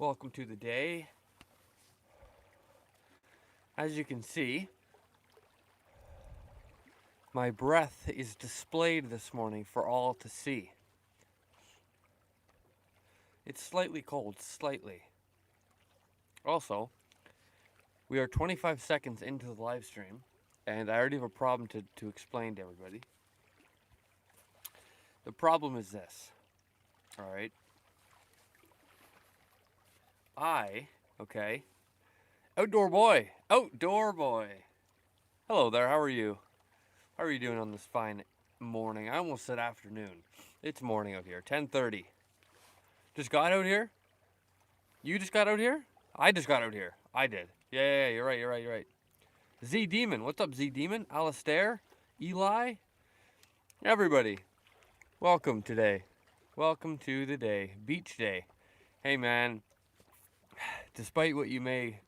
Welcome to the day. As you can see, my breath is displayed this morning for all to see. It's slightly cold, slightly. Also, we are 25 seconds into the live stream, and I already have a problem to explain to everybody. The problem is this, alright? Outdoor boy. Hello there, how are you? How are you doing on this fine morning? I almost said afternoon. It's morning out here, 10:30. Just got out here? You just got out here? I just got out here. I did. Yeah, you're right. Z Demon, what's up, Z Demon? Alistair? Eli? Everybody, welcome today. Welcome to the day. Beach day. Hey man, despite what you may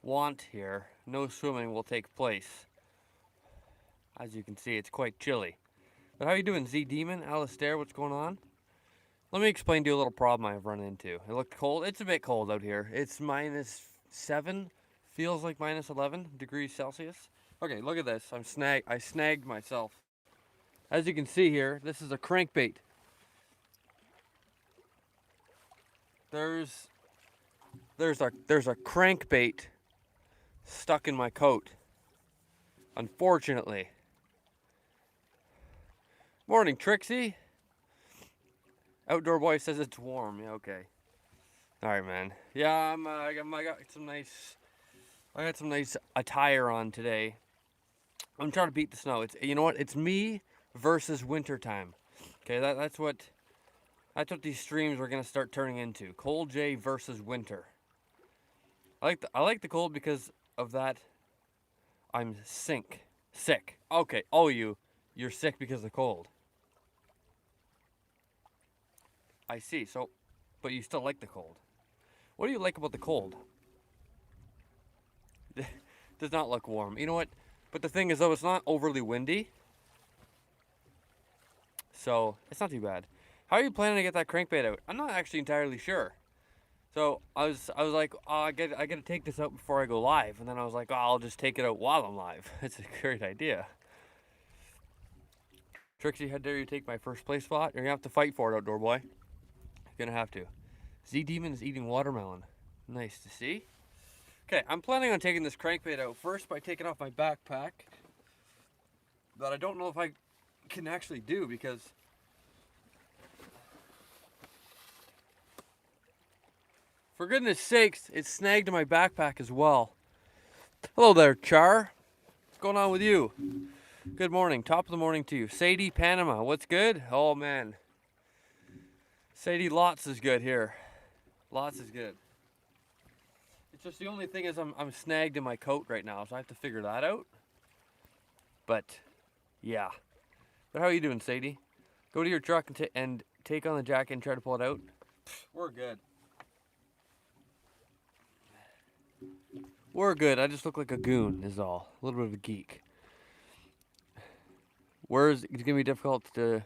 want here, no swimming will take place. As you can see, it's quite chilly. But how you doing, Z Demon? Alistair, what's going on? Let me explain to you a little problem I've run into. It looked cold. It's a bit cold out here. It's -7, feels like -11 degrees Celsius. Okay, look at this. I snagged myself. As you can see here, this is a crankbait. There's a crankbait stuck in my coat. Unfortunately. Morning, Trixie. Outdoor boy says it's warm. Yeah, okay. All right, man. Yeah, I got some nice attire on today. I'm trying to beat the snow. You know what? It's me versus wintertime. Okay, that's what these streams are gonna start turning into. Cold J versus winter. I like the cold because of that. I'm sick. Okay, you're sick because of the cold. I see. So, but you still like the cold. What do you like about the cold? Does not look warm. You know what? But the thing is, though, it's not overly windy. So, it's not too bad. How are you planning to get that crankbait out? I'm not actually entirely sure. So, I was like, oh, I got to take this out before I go live. And then I was like, oh, I'll just take it out while I'm live. It's a great idea. Trixie, how dare you take my first place spot? You're going to have to fight for it, outdoor boy. You're going to have to. Z-Demon is eating watermelon. Nice to see. Okay, I'm planning on taking this crankbait out first by taking off my backpack. But I don't know if I can actually do because for goodness sakes, it's snagged in my backpack as well. Hello there, Char. What's going on with you? Good morning. Top of the morning to you. Sadie Panama, what's good? Oh man. Sadie, lots is good here. Lots is good. It's just the only thing is I'm snagged in my coat right now, so I have to figure that out. But yeah. But how are you doing, Sadie? Go to your truck and take on the jacket and try to pull it out. We're good. We're good. I just look like a goon is all. A little bit of a geek. It's going to be difficult to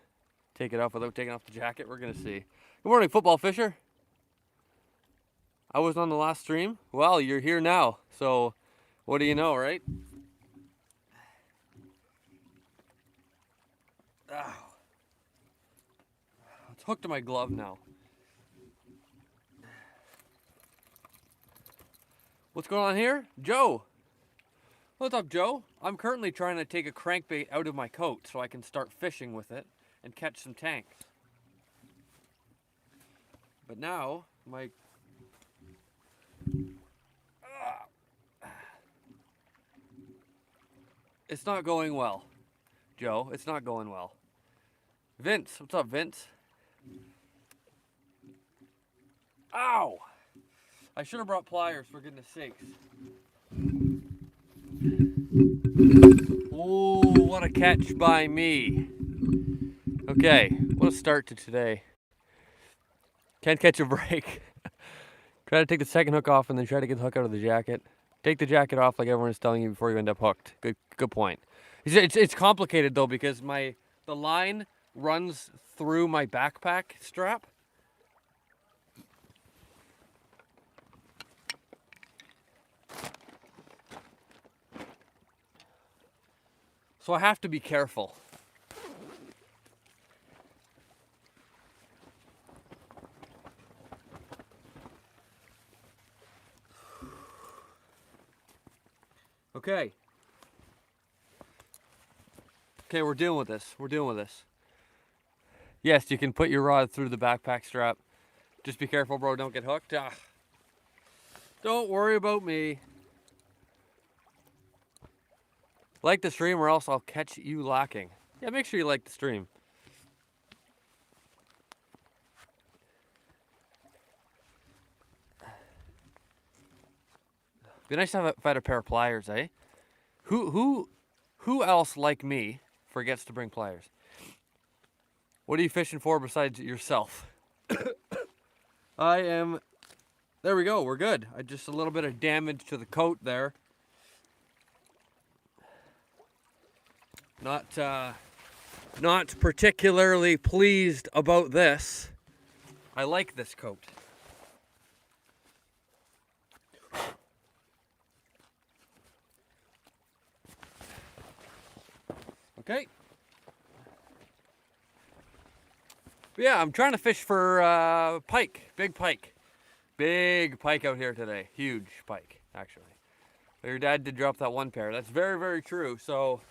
take it off without taking off the jacket. We're going to see. Good morning, Football Fisher. I was on the last stream. Well, you're here now. So, what do you know, right? Ow. It's hooked to my glove now. What's going on here? Joe. What's up, Joe? I'm currently trying to take a crankbait out of my coat so I can start fishing with it and catch some tanks. But now, it's not going well, Joe. It's not going well. Vince, what's up, Vince? Ow! I should have brought pliers, for goodness sakes. Oh, what a catch by me. Okay, what a start to today. Can't catch a break. Try to take the second hook off and then try to get the hook out of the jacket. Take the jacket off like everyone's telling you before you end up hooked. Good point. It's complicated though because the line runs through my backpack strap. So I have to be careful. Okay. Okay, we're dealing with this. We're dealing with this. Yes, you can put your rod through the backpack strap. Just be careful, bro. Don't get hooked. Ah. Don't worry about me. Like the stream or else I'll catch you lacking. Yeah, make sure you like the stream. Be nice to have if I had a pair of pliers, eh? Who else like me forgets to bring pliers? What are you fishing for besides yourself? I am. There we go. We're good. Just a little bit of damage to the coat there. Not particularly pleased about this. I like this coat. Okay. Yeah, I'm trying to fish for pike, big pike. Big pike out here today. Huge pike, actually. Your dad did drop that one pair. That's very, very true. So,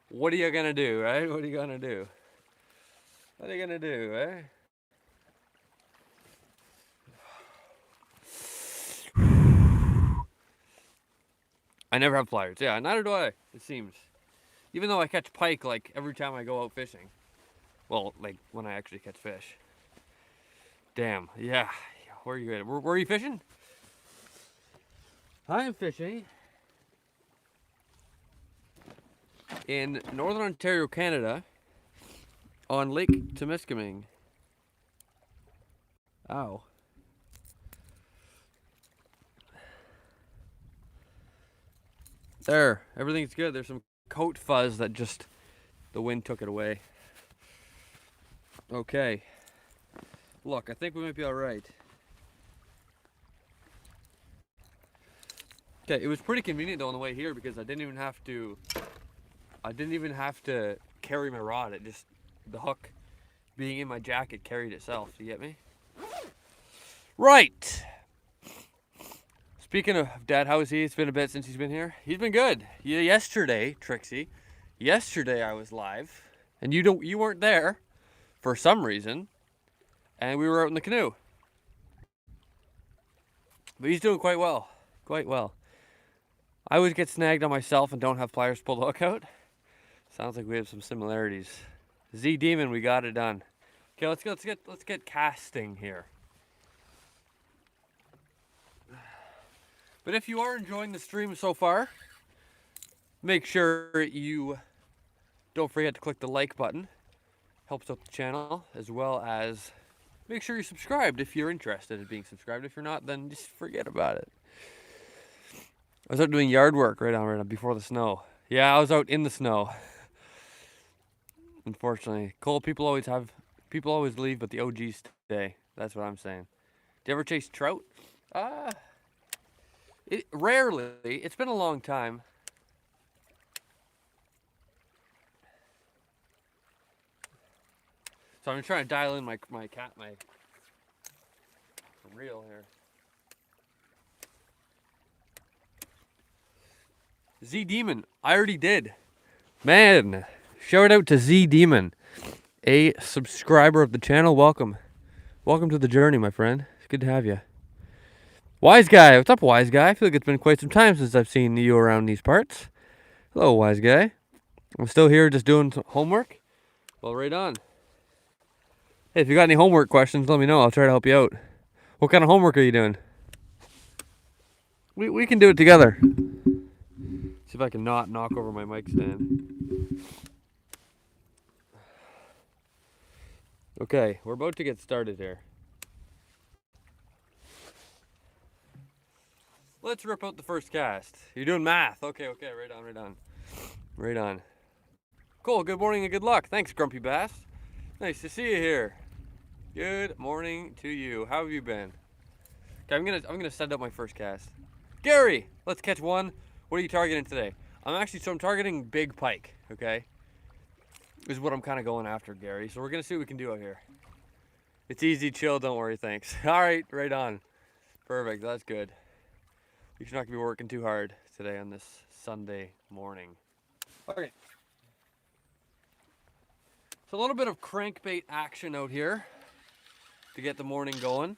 what are you gonna do, right? What are you gonna do? What are you gonna do, eh? I never have pliers. Yeah, neither do I, it seems. Even though I catch pike like every time I go out fishing. Well, like when I actually catch fish. Damn, yeah. Where are you at? Where are you fishing? I am fishing in Northern Ontario, Canada, on Lake Temiskaming. Ow. There, everything's good. There's some coat fuzz that just, the wind took it away. Okay. Look, I think we might be all right. Okay, it was pretty convenient though on the way here because I didn't even have to carry my rod. It just, the hook being in my jacket carried itself. Do you get me? Right. Speaking of Dad, how is he? It's been a bit since he's been here. He's been good. Yeah, yesterday, Trixie. Yesterday I was live, and you weren't there for some reason, and we were out in the canoe. But he's doing quite well. Quite well. I always get snagged on myself and don't have pliers to pull the hook out. Sounds like we have some similarities. Z Demon, we got it done. Okay, let's get casting here. But if you are enjoying the stream so far, make sure you don't forget to click the like button. Helps out the channel, as well as make sure you're subscribed if you're interested in being subscribed. If you're not, then just forget about it. I was out doing yard work right on before the snow. Yeah, I was out in the snow. Unfortunately, Cole, people always leave, but the OGs stay. That's what I'm saying. Do you ever chase trout? Rarely. It's been a long time. So I'm trying to dial in my reel here. Z Demon, I already did. Man, shout out to Z Demon, a subscriber of the channel. Welcome to the journey, my friend. It's good to have you. Wise Guy, what's up, Wise Guy? I feel like it's been quite some time since I've seen you around these parts. Hello, Wise Guy. I'm still here just doing some homework. Well, right on. Hey, if you got any homework questions, let me know. I'll try to help you out. What kind of homework are you doing? We can do it together. See if I can not knock over my mic stand. Okay, we're about to get started here. Let's rip out the first cast. You're doing math. Okay, right on. Cool, good morning and good luck. Thanks, Grumpy Bass. Nice to see you here. Good morning to you. How have you been? Okay, I'm gonna send up my first cast. Gary, let's catch one. What are you targeting today? I'm targeting big pike, okay? Is what I'm kind of going after, Gary. So we're going to see what we can do out here. It's easy, chill, don't worry, thanks. All right, right on. Perfect, that's good. You should not be working too hard today on this Sunday morning. Okay. So a little bit of crankbait action out here to get the morning going.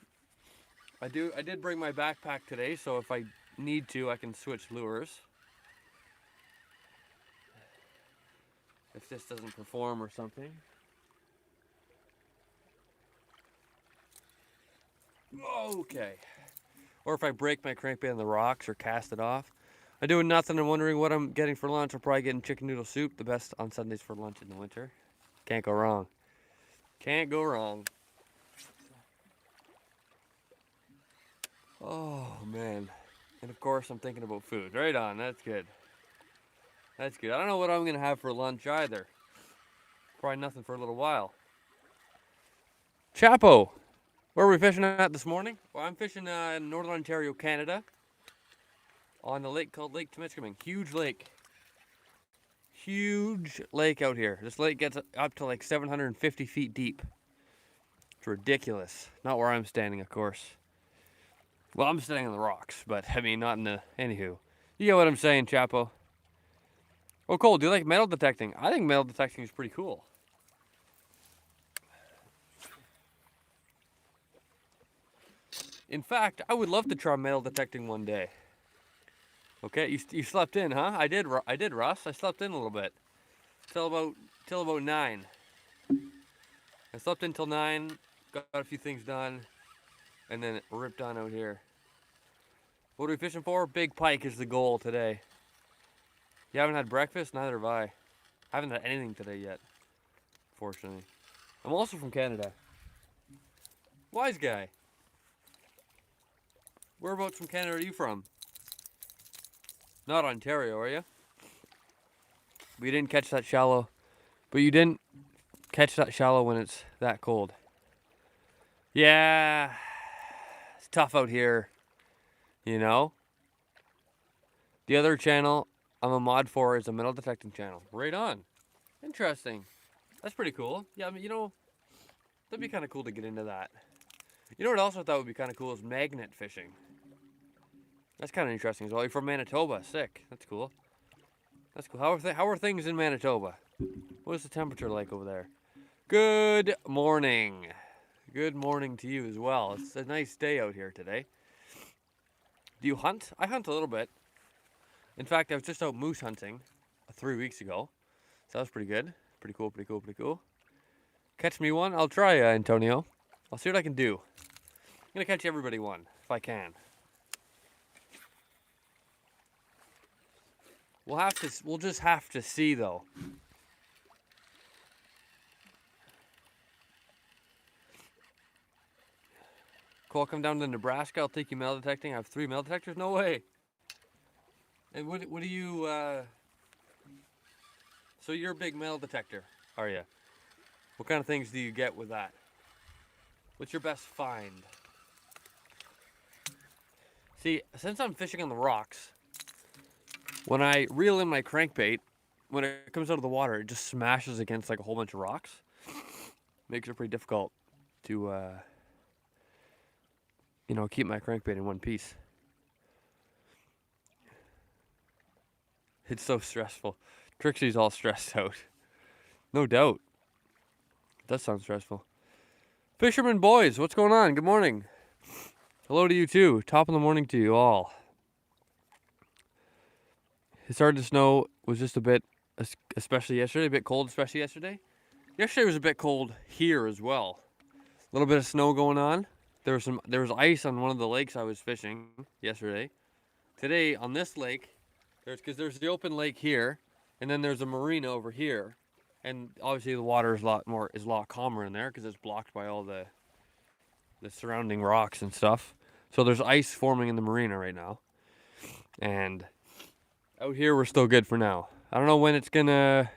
I did bring my backpack today, so if I need to, I can switch lures. If this doesn't perform or something. Okay. Or if I break my crankbait on the rocks or cast it off. I'm doing nothing and wondering what I'm getting for lunch. I'm probably getting chicken noodle soup, the best on Sundays for lunch in the winter. Can't go wrong. Can't go wrong. Oh, man. And of course, I'm thinking about food. Right on, that's good. That's good. I don't know what I'm going to have for lunch either. Probably nothing for a little while. Chapo, where are we fishing at this morning? Well, I'm fishing in Northern Ontario, Canada, on the lake called Lake Temiskaming. Huge lake. Huge lake out here. This lake gets up to like 750 feet deep. It's ridiculous. Not where I'm standing, of course. Well, I'm standing on the rocks, but I mean, not in the... Anywho. You get what I'm saying, Chapo. Oh, Cole, do you like metal detecting? I think metal detecting is pretty cool. In fact, I would love to try metal detecting one day. Okay, you slept in, huh? I did, Russ. I slept in a little bit. Till about 9. I slept in till 9, got a few things done, and then it ripped on out here. What are we fishing for? Big pike is the goal today. You haven't had breakfast? Neither have I. I haven't had anything today yet, fortunately. I'm also from Canada. Wise guy. Whereabouts from Canada are you from? Not Ontario, are you? We didn't catch that shallow. But you didn't catch that shallow when it's that cold. Yeah. It's tough out here. You know? The other channel I'm a mod for is a metal detecting channel. Right on. Interesting. That's pretty cool. Yeah, I mean, you know, that'd be kind of cool to get into that. You know what else I thought would be kind of cool is magnet fishing. That's kind of interesting as well. You're from Manitoba. Sick. That's cool. That's cool. How are things in Manitoba? What is the temperature like over there? Good morning. Good morning to you as well. It's a nice day out here today. Do you hunt? I hunt a little bit. In fact, I was just out moose hunting 3 weeks ago. So that was pretty good. Pretty cool, pretty cool, pretty cool. Catch me one? I'll try, Antonio. I'll see what I can do. I'm going to catch everybody one, if I can. We'll just have to see, though. Cole, come down to Nebraska. I'll take you metal detecting. I have 3 metal detectors. No way. And what do you? So you're a big metal detector, are you? What kind of things do you get with that? What's your best find? See, since I'm fishing on the rocks, when I reel in my crankbait, when it comes out of the water, it just smashes against like a whole bunch of rocks. Makes it pretty difficult to, you know, keep my crankbait in one piece. It's so stressful. Trixie's all stressed out. No doubt. It does sound stressful. Fisherman boys, what's going on? Good morning. Hello to you too. Top of the morning to you all. It started to snow, was just a bit, especially yesterday, a bit cold, especially yesterday. Yesterday was a bit cold here as well. A little bit of snow going on. There was ice on one of the lakes I was fishing yesterday. Today on this lake, because there's the open lake here, and then there's a marina over here, and obviously the water is a lot calmer in there because it's blocked by all the surrounding rocks and stuff. So there's ice forming in the marina right now, and out here we're still good for now. I don't know when it's gonna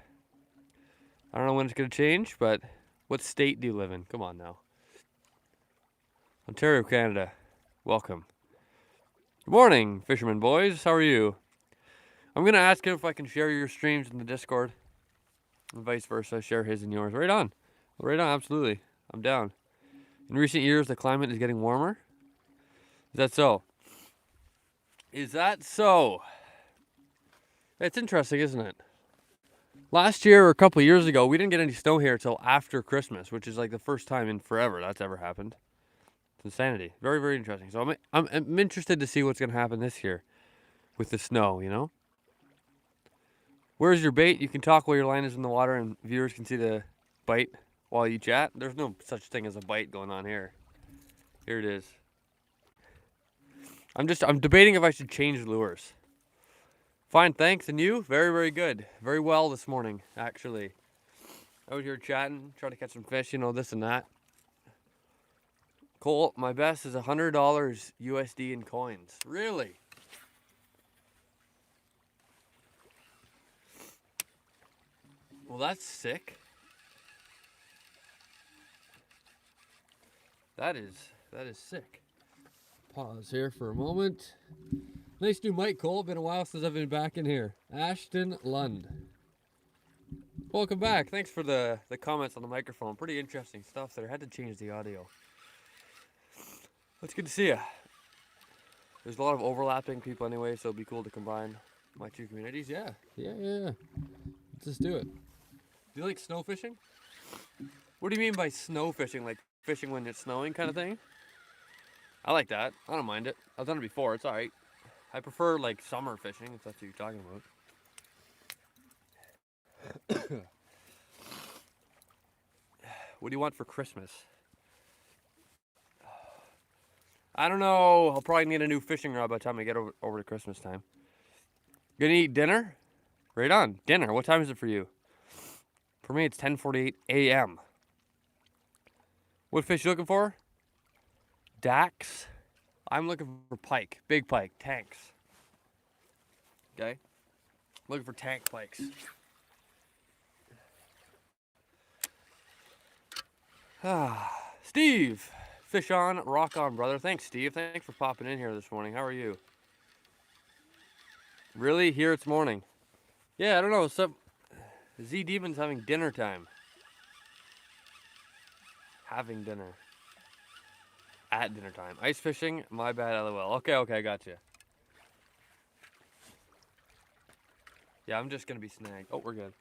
change, but what state do you live in? Come on now. Ontario, Canada. Welcome. Good morning, fishermen boys. How are you? I'm going to ask him if I can share your streams in the Discord. And vice versa, share his and yours. Right on. Right on, absolutely. I'm down. In recent years, the climate is getting warmer. Is that so? Is that so? It's interesting, isn't it? Last year or a couple of years ago, we didn't get any snow here until after Christmas, which is like the first time in forever that's ever happened. It's insanity. Very, very interesting. So I'm interested to see what's going to happen this year with the snow, you know? Where's your bait? You can talk while your line is in the water and viewers can see the bite while you chat. There's no such thing as a bite going on here. Here it is. I'm debating if I should change lures. Fine, thanks. And you? Very, very good. Very well this morning, actually. Out here chatting, trying to catch some fish, you know, this and that. Cole, my best is $100 USD in coins. Really? Well, that's sick. That is sick. Pause here for a moment. Nice new mic, Cole. Been a while since I've been back in here. Ashton Lund. Welcome back. Thanks for the comments on the microphone. Pretty interesting stuff there. Had to change the audio. It's good to see you. There's a lot of overlapping people anyway, so it'd be cool to combine my two communities. Yeah. Let's just do it. Do you like snow fishing? What do you mean by snow fishing? Like fishing when it's snowing kind of thing? I like that. I don't mind it. I've done it before. It's alright. I prefer like summer fishing, if that's what you're talking about. What do you want for Christmas? I don't know. I'll probably need a new fishing rod by the time I get over to Christmas time. Gonna eat dinner? Right on. Dinner. What time is it for you? For me, it's 10:48 a.m. What fish you looking for? Dax. I'm looking for pike. Big pike. Tanks. Okay? Looking for tank pikes. Steve. Fish on, rock on, brother. Thanks, Steve. Thanks for popping in here this morning. How are you? Really? Here it's morning. Yeah, I don't know. Z Demon's having dinner time. Having dinner. At dinner time. Ice fishing? My bad, LOL. Okay, I got you. Yeah, I'm just going to be snagged. Oh, we're good.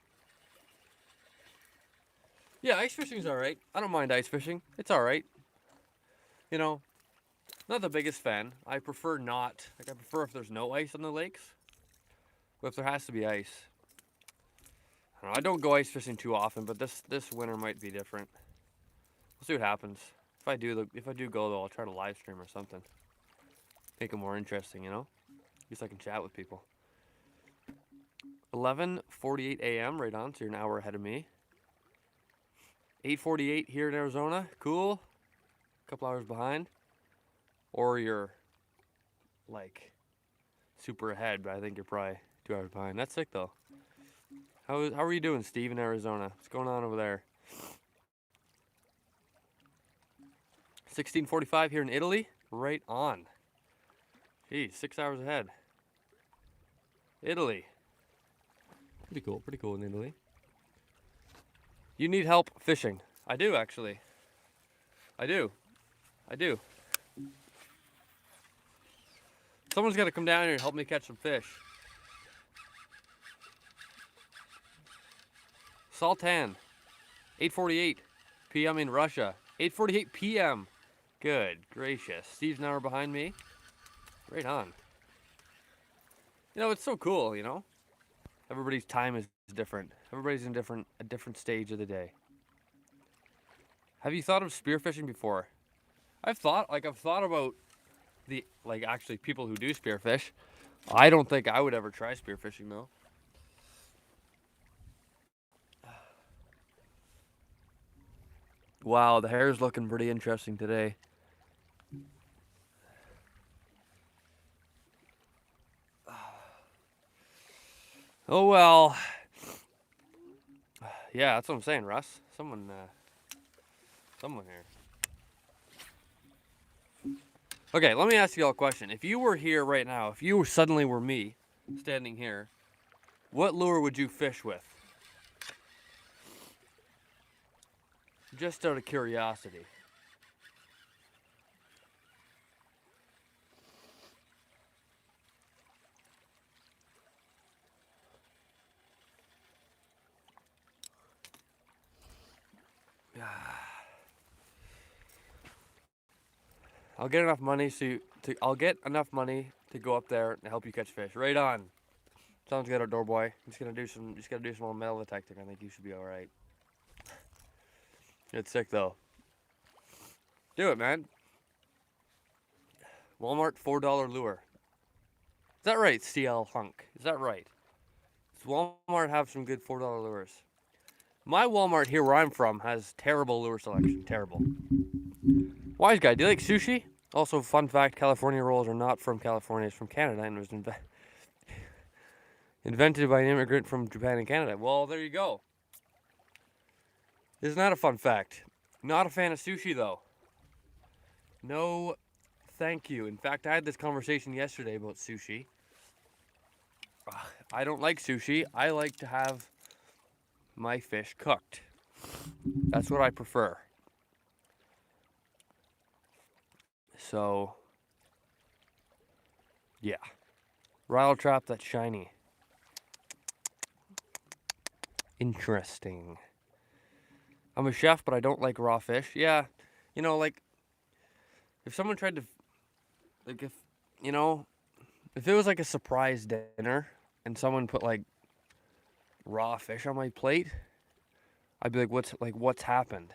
Yeah, ice fishing's alright. I don't mind ice fishing. It's alright. You know, not the biggest fan. I prefer not. Like, I prefer if there's no ice on the lakes. But if there has to be ice. I don't go ice fishing too often, but this winter might be different. We'll see what happens. If I do go though, I'll try to live stream or something. Make it more interesting, you know? At least I can chat with people. 11:48 a.m. right on, so you're an hour ahead of me. 8:48 here in Arizona. Cool. A couple hours behind. Or you're like super ahead, but I think you're probably 2 hours behind. That's sick though. How are you doing, Steve, in Arizona? What's going on over there? 16:45 here in Italy. Right on. Geez, 6 hours ahead. Italy. Pretty cool in Italy. You need help fishing. I do, actually. I do. Someone's got to come down here and help me catch some fish. Sultan. 8:48 p.m. in Russia. 8:48 p.m. Good gracious. Steve's an hour behind me. Right on. You know, it's so cool, you know? Everybody's time is different. Everybody's in a different stage of the day. Have you thought of spearfishing before? I've thought about actually people who do spearfish. I don't think I would ever try spearfishing though. Wow, the hair's looking pretty interesting today. Oh well. Yeah, that's what I'm saying, Russ. Someone here. Okay, let me ask you all a question. If you were here right now, if you suddenly were me, standing here, What lure would you fish with? Just out of curiosity. I'll get enough money I'll get enough money to go up there and help you catch fish. Right on. Sounds good, outdoor boy. Just gotta do some metal detecting. I think you should be all right. It's sick though. Do it, man. Walmart $4 lure. Is that right, CL Hunk? Is that right? Does Walmart have some good $4 lures? My Walmart here where I'm from has terrible lure selection. Terrible. Wise guy, do you like sushi? Also, fun fact, California rolls are not from California. It's from Canada and was invented by an immigrant from Japan and Canada. Well, there you go. This is not a fun fact. Not a fan of sushi, though. No, thank you. In fact, I had this conversation yesterday about sushi. I don't like sushi. I like to have my fish cooked. That's what I prefer. So, yeah. Rattle trap that's shiny. Interesting. I'm a chef, but I don't like raw fish. Yeah, you know, like, if someone tried to, like, if it was like a surprise dinner and someone put like raw fish on my plate, I'd be like, what's happened?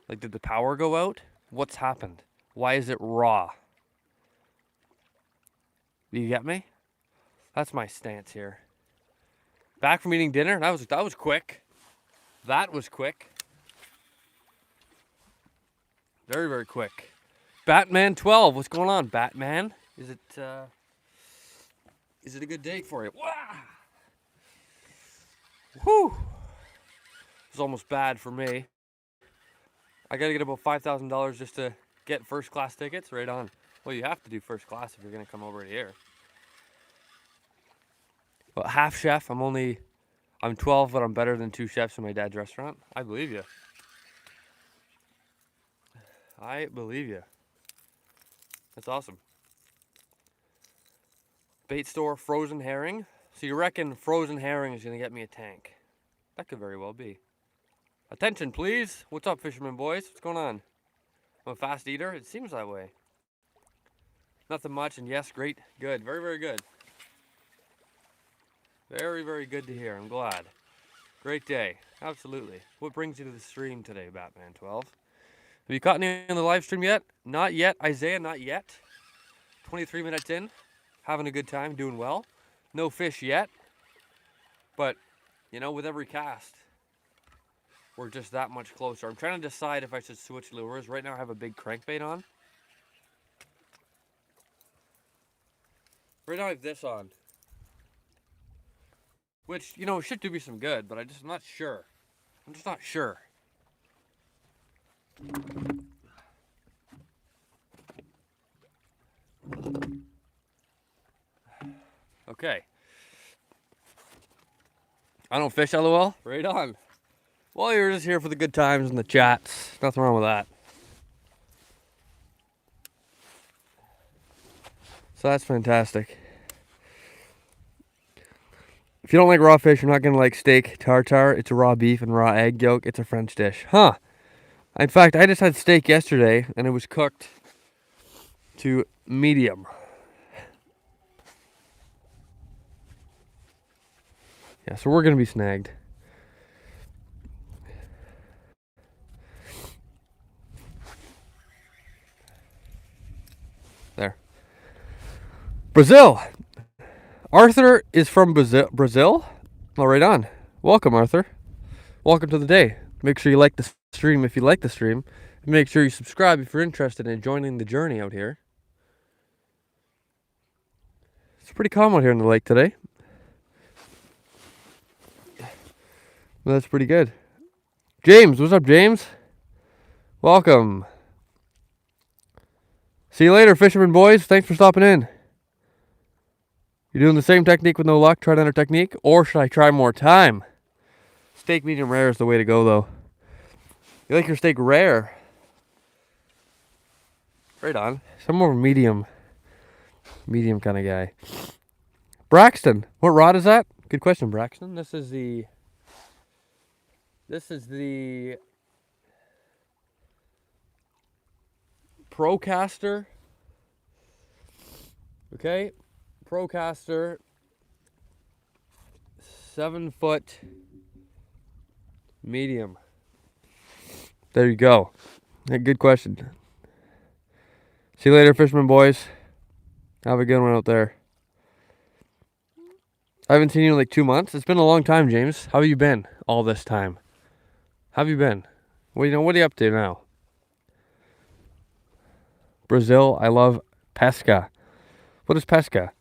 Like, did the power go out? What's happened? Why is it raw? Do you get me? That's my stance here. Back from eating dinner. That was quick. That was quick. Very, very quick. Batman 12. What's going on, Batman? Is it a good day for you? Wow. Whew. It was almost bad for me. I gotta get about $5,000 just to get first class tickets. Right on. Well, you have to do first class if you're gonna come over here. Well, half chef. I'm 12, but I'm better than 2 chefs in my dad's restaurant. I believe you. I believe you. That's awesome. Bait store, frozen herring. So you reckon frozen herring is going to get me a tank? That could very well be. Attention, please. What's up, fishermen boys? What's going on? I'm a fast eater. It seems that way. Nothing much, and yes, great. Good. Very, very good. Very, very good to hear. I'm glad. Great day. Absolutely. What brings you to the stream today, Batman 12? Have you caught any on the live stream yet? Not yet, Isaiah, not yet. 23 minutes in. Having a good time, doing well. No fish yet. But, with every cast, we're just that much closer. I'm trying to decide if I should switch lures. Right now I have a big crankbait on. Right now I have this on. Which, should do me some good, but I'm not sure. I'm just not sure. Okay. I don't fish, LOL. Right on. Well, you're just here for the good times and the chats. Nothing wrong with that. So that's fantastic. If you don't like raw fish, you're not going to like steak tartare. It's a raw beef and raw egg yolk. It's a French dish. Huh. In fact, I just had steak yesterday, and it was cooked to medium. Yeah, so we're going to be snagged. There. Brazil. Arthur is from Brazil? Well, right on. Welcome, Arthur. Welcome to the day. Make sure you like the stream if you like the stream. Make sure you subscribe if you're interested in joining the journey out here. It's pretty calm out here in the lake today. Well, that's pretty good. James, what's up, James? Welcome. See you later, fishermen boys. Thanks for stopping in. You're doing the same technique with no luck, try another technique, or should I try more time? Steak medium rare is the way to go, though. You like your steak rare? Right on. So I'm more medium kind of guy. Braxton, what rod is that? Good question, Braxton. This is the Procaster. Okay, Procaster, 7-foot medium. There you go. Hey, good question. See you later, fishermen boys. Have a good one out there. I haven't seen you in like 2 months. It's been a long time, James. How have you been all this time? How have you been? What are you up to now? Brazil, I love pesca. What is pesca?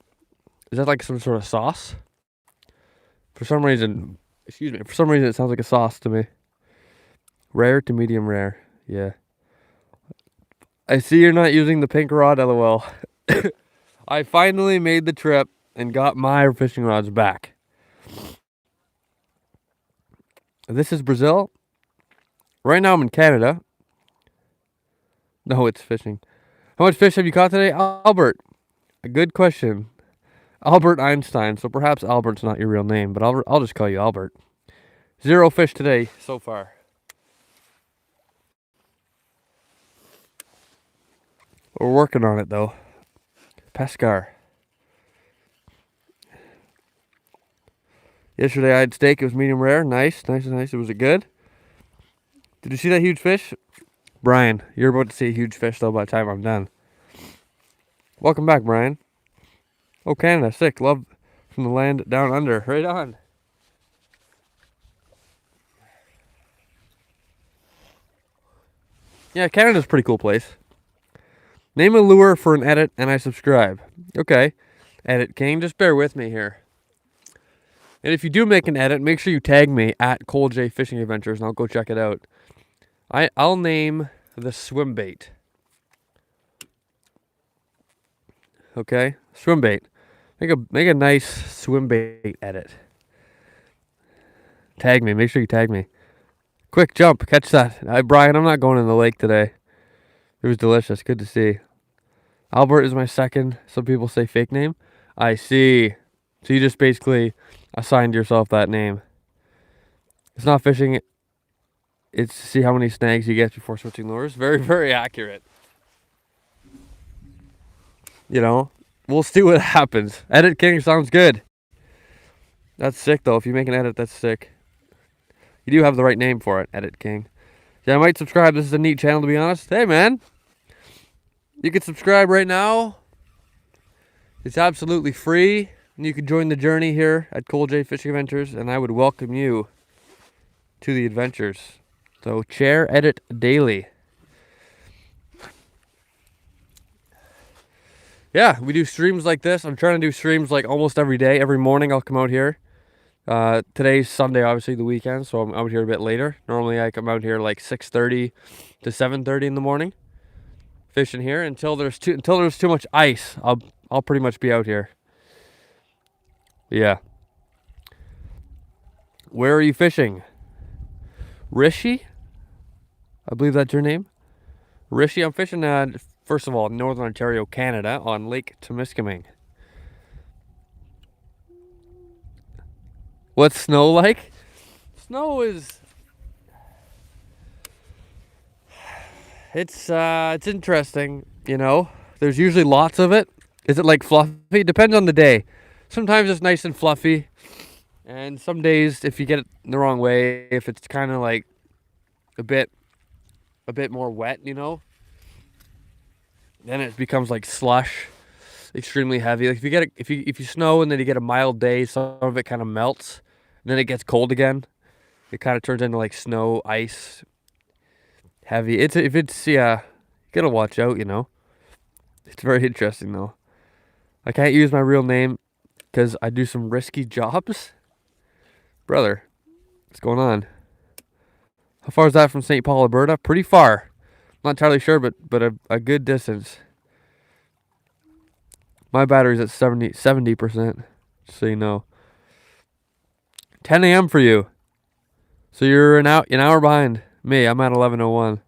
Is that like some sort of sauce? For some reason, it sounds like a sauce to me. Rare to medium rare. Yeah. I see you're not using the pink rod, lol. I finally made the trip and got my fishing rods back. This is Brazil. Right now I'm in Canada. No, it's fishing. How much fish have you caught today? Albert. A good question. Albert Einstein. So perhaps Albert's not your real name, but I'll just call you Albert. 0 fish today so far. We're working on it though. Pescar. Yesterday I had steak. It was medium rare. Nice. Was it good? Did you see that huge fish? Brian, you're about to see a huge fish though by the time I'm done. Welcome back, Brian. Oh, Canada, sick. Love from the land down under. Right on. Yeah, Canada's a pretty cool place. Name a lure for an edit and I subscribe. Okay. Edit King, just bear with me here. And if you do make an edit, make sure you tag me at Cole J Fishing Adventures and I'll go check it out. I'll name the swim bait. Okay? Swim bait. Make a nice swim bait edit. Tag me. Make sure you tag me. Quick jump. Catch that. Brian, I'm not going in the lake today. It was delicious. Good to see. Albert is my second, some people say, fake name. I see. So you just basically assigned yourself that name. It's not fishing. It's to see how many snags you get before switching lures. Very, very accurate. You know, we'll see what happens. Edit King sounds good. That's sick, though. If you make an edit, that's sick. You do have the right name for it, Edit King. Yeah, I might subscribe. This is a neat channel, to be honest. Hey, man. You can subscribe right now. It's absolutely free. And you can join the journey here at Cole J Fishing Adventures. And I would welcome you to the adventures. So, chair edit daily. Yeah, we do streams like this. I'm trying to do streams like almost every day. Every morning I'll come out here. Today's Sunday, obviously the weekend, so I'm out here a bit later. Normally I come out here like 6:30 to 7:30 in the morning, fishing here until there's too much ice. I'll pretty much be out here. Yeah. Where are you fishing? Rishi? I believe that's your name. Rishi, I'm fishing first of all, Northern Ontario, Canada, on Lake Temiskaming. What's snow like? Snow is... It's interesting, you know. There's usually lots of it. Is it like fluffy? Depends on the day. Sometimes it's nice and fluffy. And some days, if you get it the wrong way, if it's kind of like a bit more wet, you know, then it becomes like slush, extremely heavy. Like if you snow and then you get a mild day, some of it kind of melts, and then it gets cold again. It kind of turns into like snow, ice, heavy. You gotta watch out, you know. It's very interesting though. I can't use my real name because I do some risky jobs. Brother, what's going on? How far is that from St. Paul, Alberta? Pretty far. Not entirely sure, but a good distance. My battery's at 70%, just so you know. 10 a.m. for you. So you're an hour behind me. I'm at 11:01.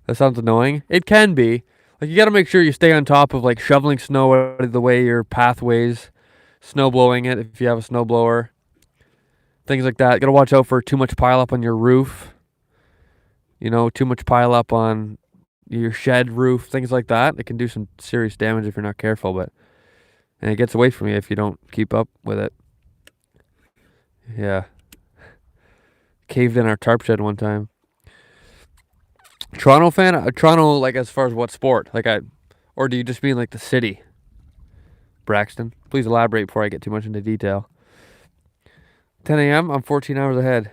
That sounds annoying. It can be. Like, you got to make sure you stay on top of, like, shoveling snow out of the way, your pathways, snow blowing it if you have a snow blower. Things like that. You got to watch out for too much pile up on your roof. You know, too much pile up on your shed roof, things like that. It can do some serious damage if you're not careful, and it gets away from you if you don't keep up with it. Yeah. Caved in our tarp shed one time. Toronto fan? Toronto, like, as far as what sport? Or do you just mean, like, the city? Braxton, please elaborate before I get too much into detail. 10 a.m., I'm 14 hours ahead.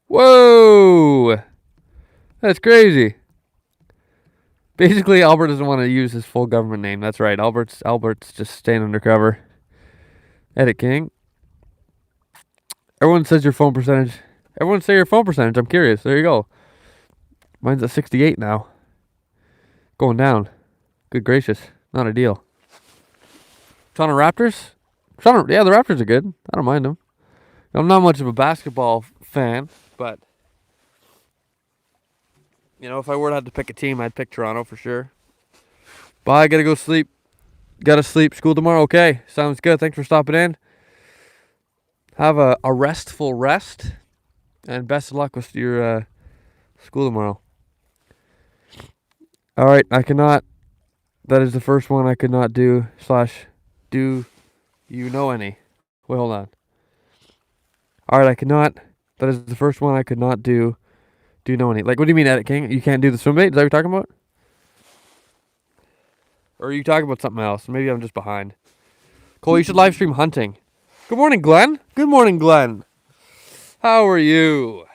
Whoa! That's crazy. Basically, Albert doesn't want to use his full government name. That's right. Albert's just staying undercover. Edit King. Everyone says your phone percentage. Everyone say your phone percentage. I'm curious. There you go. Mine's at 68 now. Going down. Good gracious. Not ideal. Toronto Raptors? Yeah, the Raptors are good. I don't mind them. I'm not much of a basketball fan, but, you know, if I were to have to pick a team, I'd pick Toronto for sure. Bye, gotta go sleep. Gotta sleep. School tomorrow. Okay, sounds good. Thanks for stopping in. Have a restful rest, and best of luck with your school tomorrow. All right, I cannot. That is the first one I could not do. / do you know any? Wait, hold on. All right, I cannot. That is the first one I could not do. Do you know any? Like, what do you mean, Edit King? You can't do the swim bait? Is that what you're talking about? Or are you talking about something else? Maybe I'm just behind. Cole, you should live stream hunting. Good morning, Glenn. Good morning, Glenn. How are you?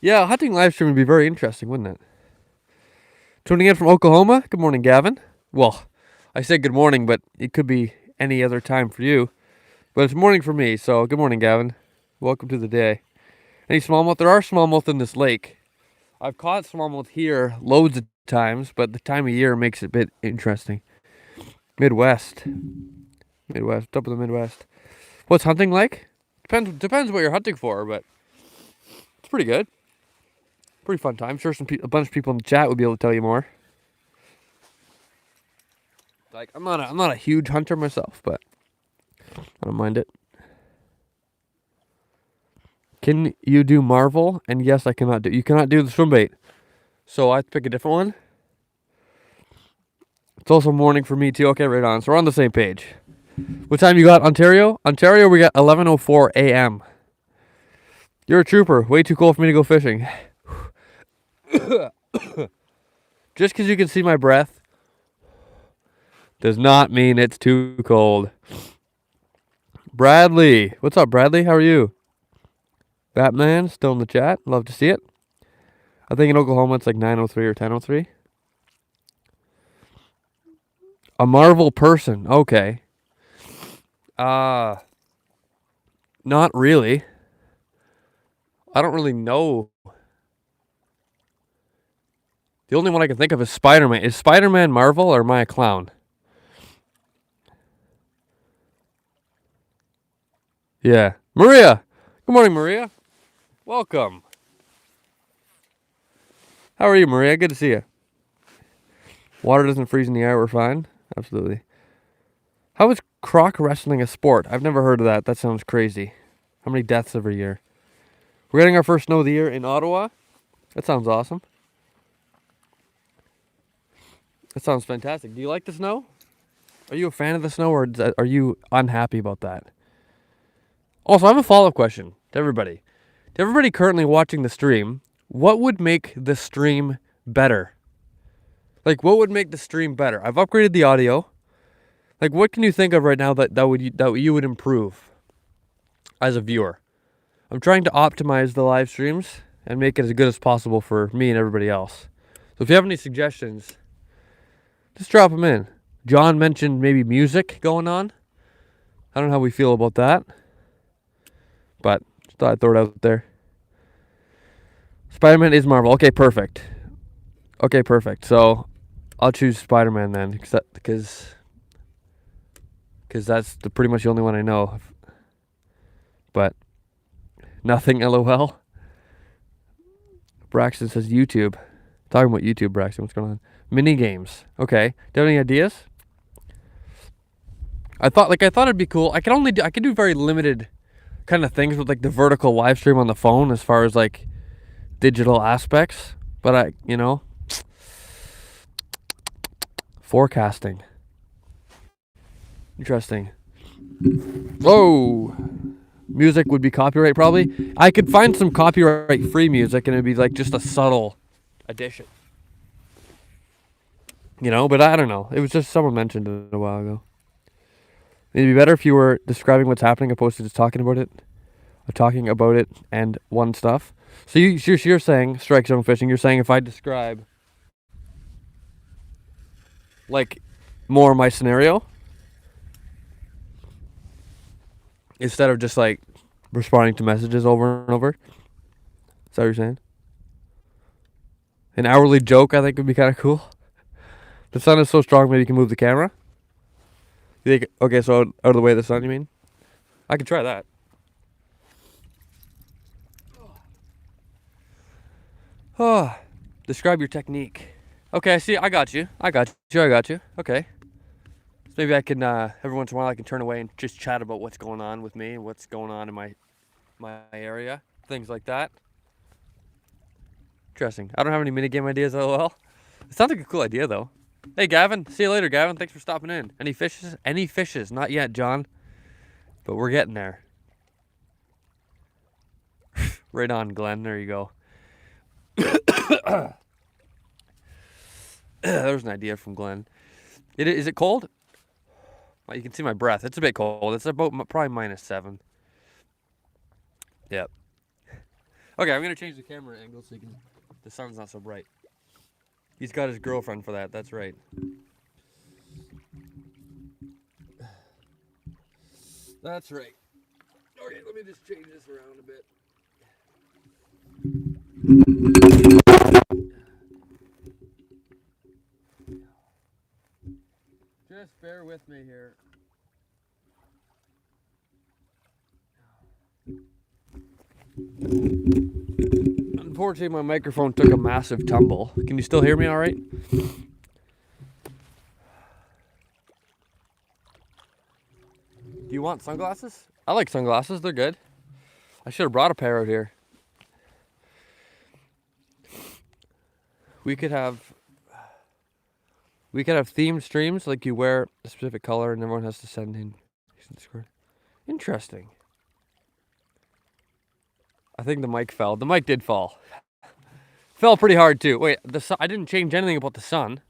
Yeah, hunting live stream would be very interesting, wouldn't it? Tuning in from Oklahoma. Good morning, Gavin. Well, I said good morning, but it could be any other time for you. But it's morning for me, so good morning, Gavin. Welcome to the day. Any smallmouth? There are smallmouth in this lake. I've caught smallmouth here loads of times, but the time of year makes it a bit interesting. Midwest, up in the Midwest. What's hunting like? Depends what you're hunting for, but it's pretty good. Pretty fun time. I'm sure a bunch of people in the chat would be able to tell you more. Like, I'm not a huge hunter myself, but I don't mind it. Can you do Marvel? And yes, I cannot do. You cannot do the swim bait, so I have to pick a different one. It's also morning for me too. Okay, right on. So we're on the same page. What time you got, Ontario? Ontario, we got 11:04 a.m. You're a trooper. Way too cold for me to go fishing. Just because you can see my breath does not mean it's too cold. Bradley. What's up, Bradley? How are you? Batman, still in the chat. Love to see it. I think in Oklahoma it's like 9:03 or 10:03. A Marvel person. Okay. Not really. I don't really know. The only one I can think of is Spider-Man. Is Spider-Man Marvel or am I a clown? Yeah. Maria. Good morning, Maria. Welcome. How are you, Maria? Good to see you. Water doesn't freeze in the eye. We're fine. Absolutely. How is croc wrestling a sport? I've never heard of that. That sounds crazy. How many deaths every year? We're getting our first snow of the year in Ottawa. That sounds awesome. That sounds fantastic. Do you like the snow? Are you a fan of the snow, or are you unhappy about that? Also, I have a follow-up question to everybody. To everybody currently watching the stream, what would make the stream better? Like, what would make the stream better? I've upgraded the audio. Like, what can you think of right now that you would improve as a viewer? I'm trying to optimize the live streams and make it as good as possible for me and everybody else. So if you have any suggestions, just drop them in. John mentioned maybe music going on. I don't know how we feel about that, but just thought I'd throw it out there. Spider-Man is Marvel. Okay, perfect. Okay, perfect. So I'll choose Spider-Man then, because that's pretty much the only one I know. But nothing. LOL. Braxton says YouTube. Talking about YouTube, Braxton. What's going on? Mini games. Okay. Do you have any ideas? I thought it'd be cool. I can do very limited kind of things with like the vertical live stream on the phone as far as like digital aspects. But forecasting. Interesting. Whoa. Music would be copyright probably. I could find some copyright free music and it'd be like just a subtle addition. But I don't know. It was just someone mentioned it a while ago. It'd be better if you were describing what's happening opposed to just talking about it and one stuff. So you're saying strike zone fishing. You're saying if I describe like more my scenario instead of just like responding to messages over and over. Is that what you're saying? An hourly joke I think would be kind of cool. The sun is so strong maybe you can move the camera. You think, okay, so out of the way of the sun, you mean? I could try that. Oh, describe your technique. Okay, see, I got you. Okay. So maybe I can, every once in a while I can turn away and just chat about what's going on with me and what's going on in my area. Things like that. Interesting. I don't have any minigame ideas, LOL. It sounds like a cool idea, though. Hey, Gavin. See you later, Gavin. Thanks for stopping in. Any fishes? Any fishes? Not yet, John. But we're getting there. Right on, Glenn. There you go. There's an idea from Glenn. Is it cold? Well, you can see my breath. It's a bit cold. It's about probably -7. Yep. Okay, I'm going to change the camera angle so the sun's not so bright. He's got his girlfriend for that. That's right. That's right. Okay, let me just change this around a bit. Just bear with me here. Unfortunately, my microphone took a massive tumble. Can you still hear me all right? Do you want sunglasses? I like sunglasses. They're good. I should have brought a pair out here. We could have themed streams, like you wear a specific color and everyone has to send in Discord. Interesting. I think the mic fell. The mic did fall. Fell pretty hard too. Wait, the sun, I didn't change anything about the sun.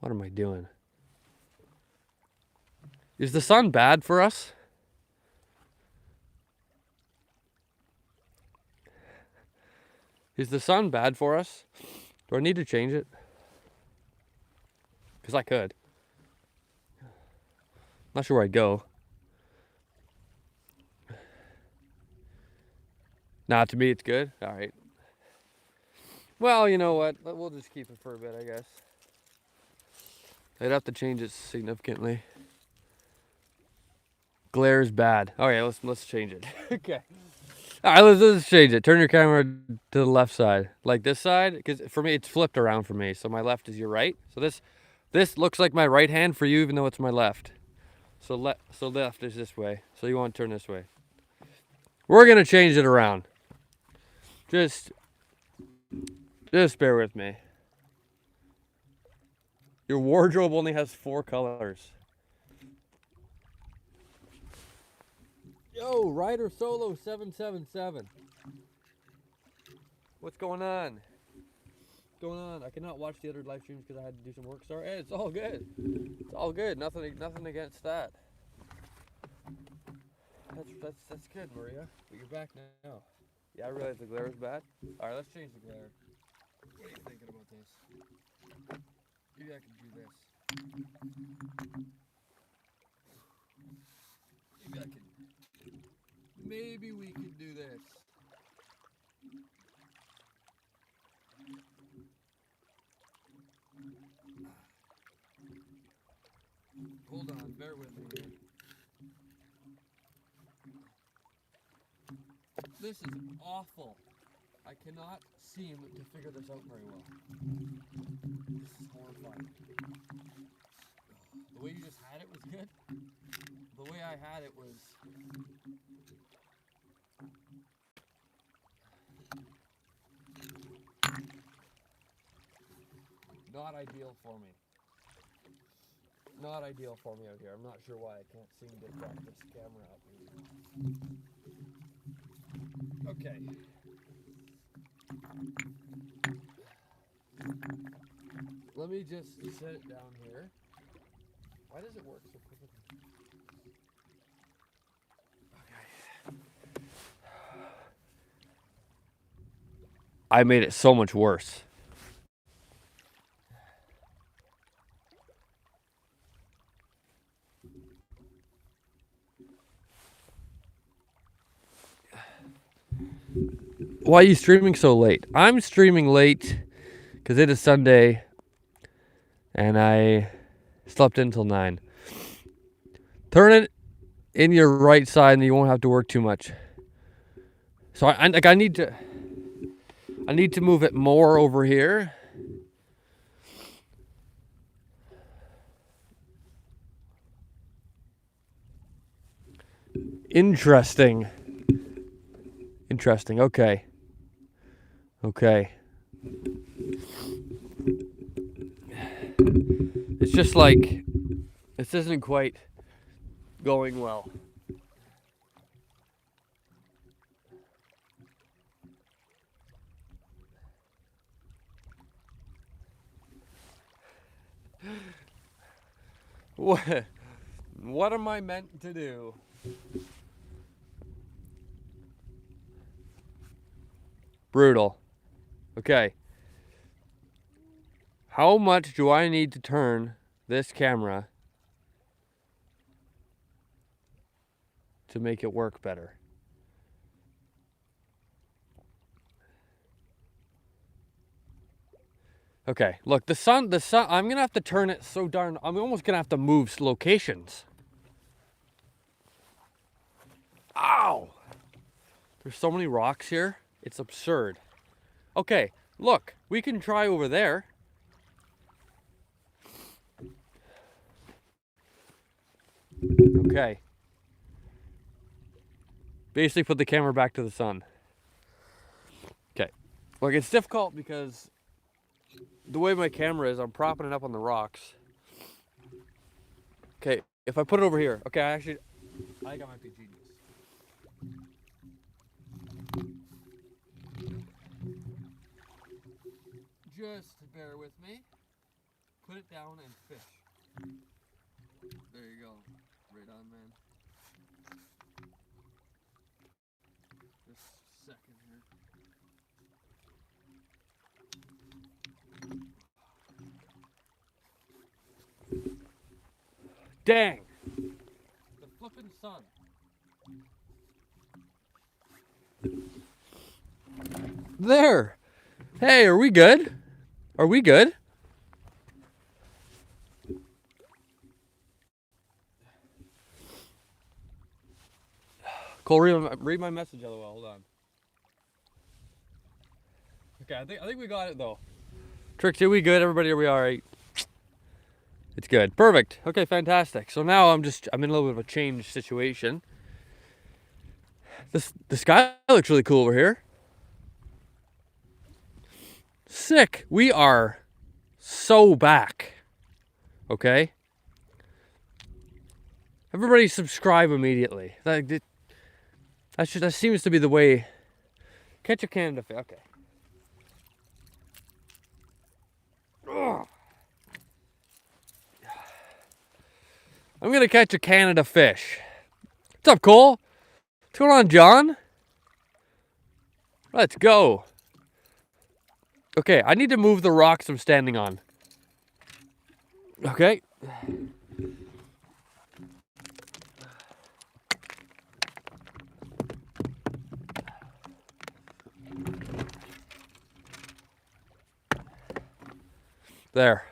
What am I doing? Is the sun bad for us? Is the sun bad for us? Do I need to change it? Because I could. Not sure where I'd go. Nah, to me it's good. All right. Well, you know what? We'll just keep it for a bit, I guess. I'd have to change it significantly. Glare is bad. Okay, let's change it. Okay. All right, let's change it. Turn your camera to the left side, like this side, because for me it's flipped around for me. So my left is your right. So this looks like my right hand for you, even though it's my left. So left is this way. So you want to turn this way. We're gonna change it around. Just bear with me. Your wardrobe only has 4 colors. Yo, Rider Solo 777. What's going on? I cannot watch the other live streams because I had to do some work. Sorry, hey, it's all good. It's all good. Nothing against that. That's good, Maria. But you're back now. Yeah, I realize the glare is bad. All right, let's change the glare. What are you thinking about this? Maybe I can do this. Maybe we can do this. bear with me here. This is awful. I cannot seem to figure this out very well. This is horrifying. The way you just had it was good. The way I had it was... not ideal for me. Not ideal for me out here. I'm not sure why I can't seem to crack this camera up. Okay. Let me just set it down here. Why does it work so quickly? Okay. I made it so much worse. Why are you streaming so late? I'm streaming late because it is Sunday and I slept until 9. Turn it in your right side and you won't have to work too much. So I need to move it more over here. Interesting. Okay. It's just like this isn't quite going well. What am I meant to do? Brutal. Okay. How much do I need to turn this camera to make it work better? Okay, look, the sun, I'm gonna have to turn it so darn, I'm almost gonna have to move locations. Ow! There's so many rocks here, it's absurd. Okay, look, we can try over there. Okay. Basically put the camera back to the sun. Okay. Look, it's difficult because the way my camera is, I'm propping it up on the rocks. Okay, if I put it over here. Okay, I think I might be genius. Just bear with me. Put it down and fish. There you go. Right on, man. Just a second here. Dang! The flippin' sun. There! Hey, are we good? Are we good? Cole, read my message, LOL. Hold on. Okay, I think we got it though. Trixie, we good? Everybody, are we all right? It's good. Perfect. Okay, fantastic. So now I'm in a little bit of a change situation. The sky looks really cool over here. Sick. We are so back. Okay? Everybody subscribe immediately. That seems to be the way. Catch a Canada fish. Okay. Ugh. I'm gonna catch a Canada fish. What's up, Cole? What's going on, John? Let's go. Okay, I need to move the rocks I'm standing on. Okay. There.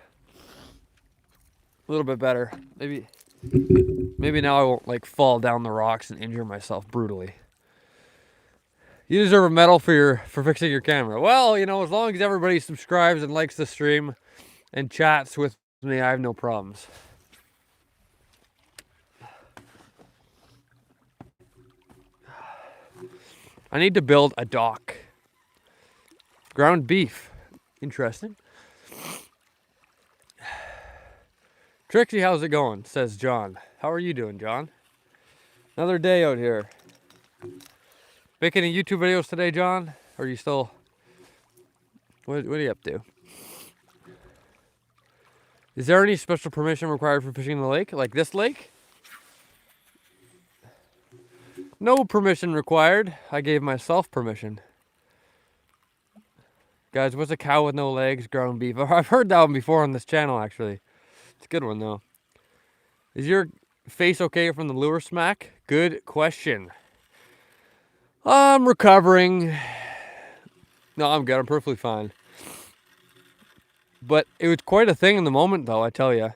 A little bit better. Maybe Maybe now I won't like fall down the rocks and injure myself brutally. You deserve a medal for fixing your camera. Well, you know, as long as everybody subscribes and likes the stream and chats with me, I have no problems. I need to build a dock. Ground beef. Interesting. Trixie, how's it going? Says John. How are you doing, John? Another day out here. Making any YouTube videos today, John? Or are you still... What are you up to? Is there any special permission required for fishing in the lake? Like this lake? No permission required. I gave myself permission. Guys, what's a cow with no legs? Ground beef. I've heard that one before on this channel, actually. It's a good one, though. Is your face okay from the lure smack? Good question. I'm recovering. No, I'm good. I'm perfectly fine. But it was quite a thing in the moment, though, I tell you.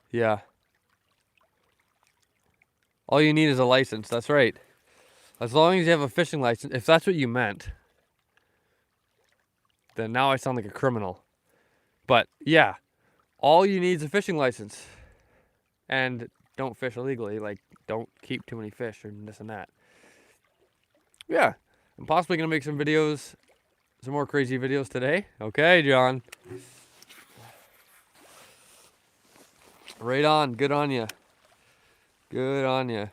Yeah. All you need is a license. That's right. As long as you have a fishing license, if that's what you meant, then now I sound like a criminal. But yeah, all you need is a fishing license. And don't fish illegally. Like, don't keep too many fish or this and that. Yeah, I'm possibly going to make some videos, some more crazy videos today. Okay, John. Right on. Good on you. Good on you.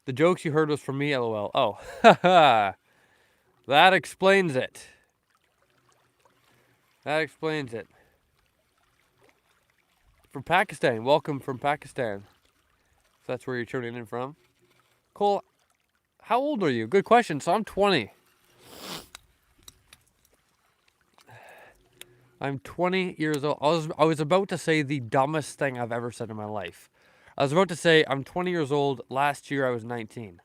The jokes you heard was from me, LOL. Oh, haha. That explains it. That explains it. From Pakistan. Welcome from Pakistan. If that's where you're tuning in from. Cole, how old are you? Good question. So I'm 20. I'm 20 years old. I was about to say the dumbest thing I've ever said in my life. I was about to say I'm 20 years old. Last year I was 19.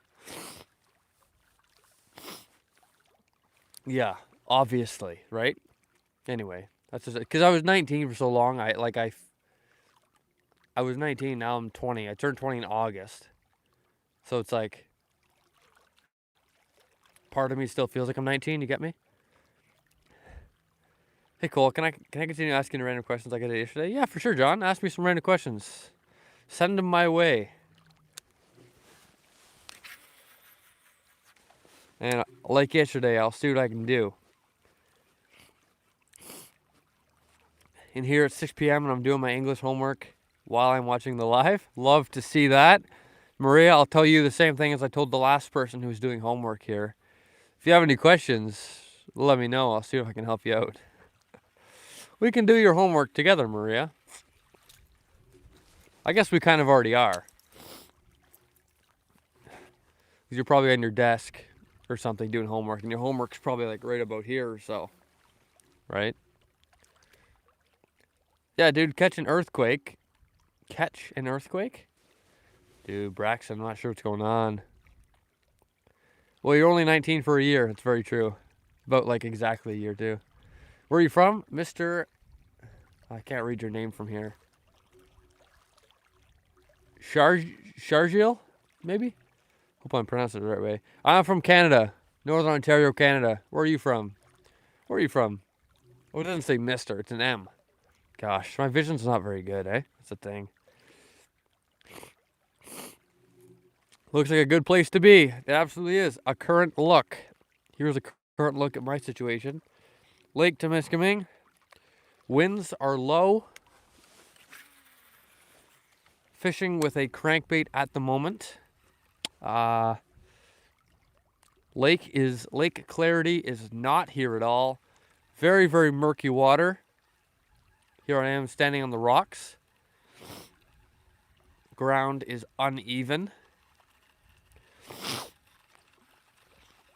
Yeah, obviously, right? Anyway, that's just because I was 19 for so long. I was 19. Now I'm 20. I turned 20 in August, so it's like part of me still feels like I'm 19. You get me? Hey Cole, can I continue asking random questions like I did yesterday? Yeah, for sure, John. Ask me some random questions. Send them my way. And like yesterday, I'll see what I can do. And here at 6 p.m. and I'm doing my English homework while I'm watching the live. Love to see that. Maria, I'll tell you the same thing as I told the last person who's doing homework here. If you have any questions, let me know. I'll see if I can help you out. We can do your homework together, Maria. I guess we kind of already are. You're probably on your desk or something doing homework, and your homework's probably like right about here or so. Right? Yeah, dude, catch an earthquake. Catch an earthquake? Dude, Braxton, I'm not sure what's going on. Well, you're only 19 for a year. That's very true. About like exactly a year, too. Where are you from? Mr. I can't read your name from here. Sharjil? Maybe? Hope I'm pronouncing it the right way. I'm from Canada. Northern Ontario, Canada. Where are you from? Where are you from? Oh, it doesn't say Mr. It's an M. Gosh, my vision's not very good, eh? That's the thing. Looks like a good place to be. It absolutely is. A current look. Here's a current look at my situation. Lake Temiskaming. Winds are low. Fishing with a crankbait at the moment. Lake clarity is not here at all. Very, very murky water. Here I am standing on the rocks. Ground is uneven.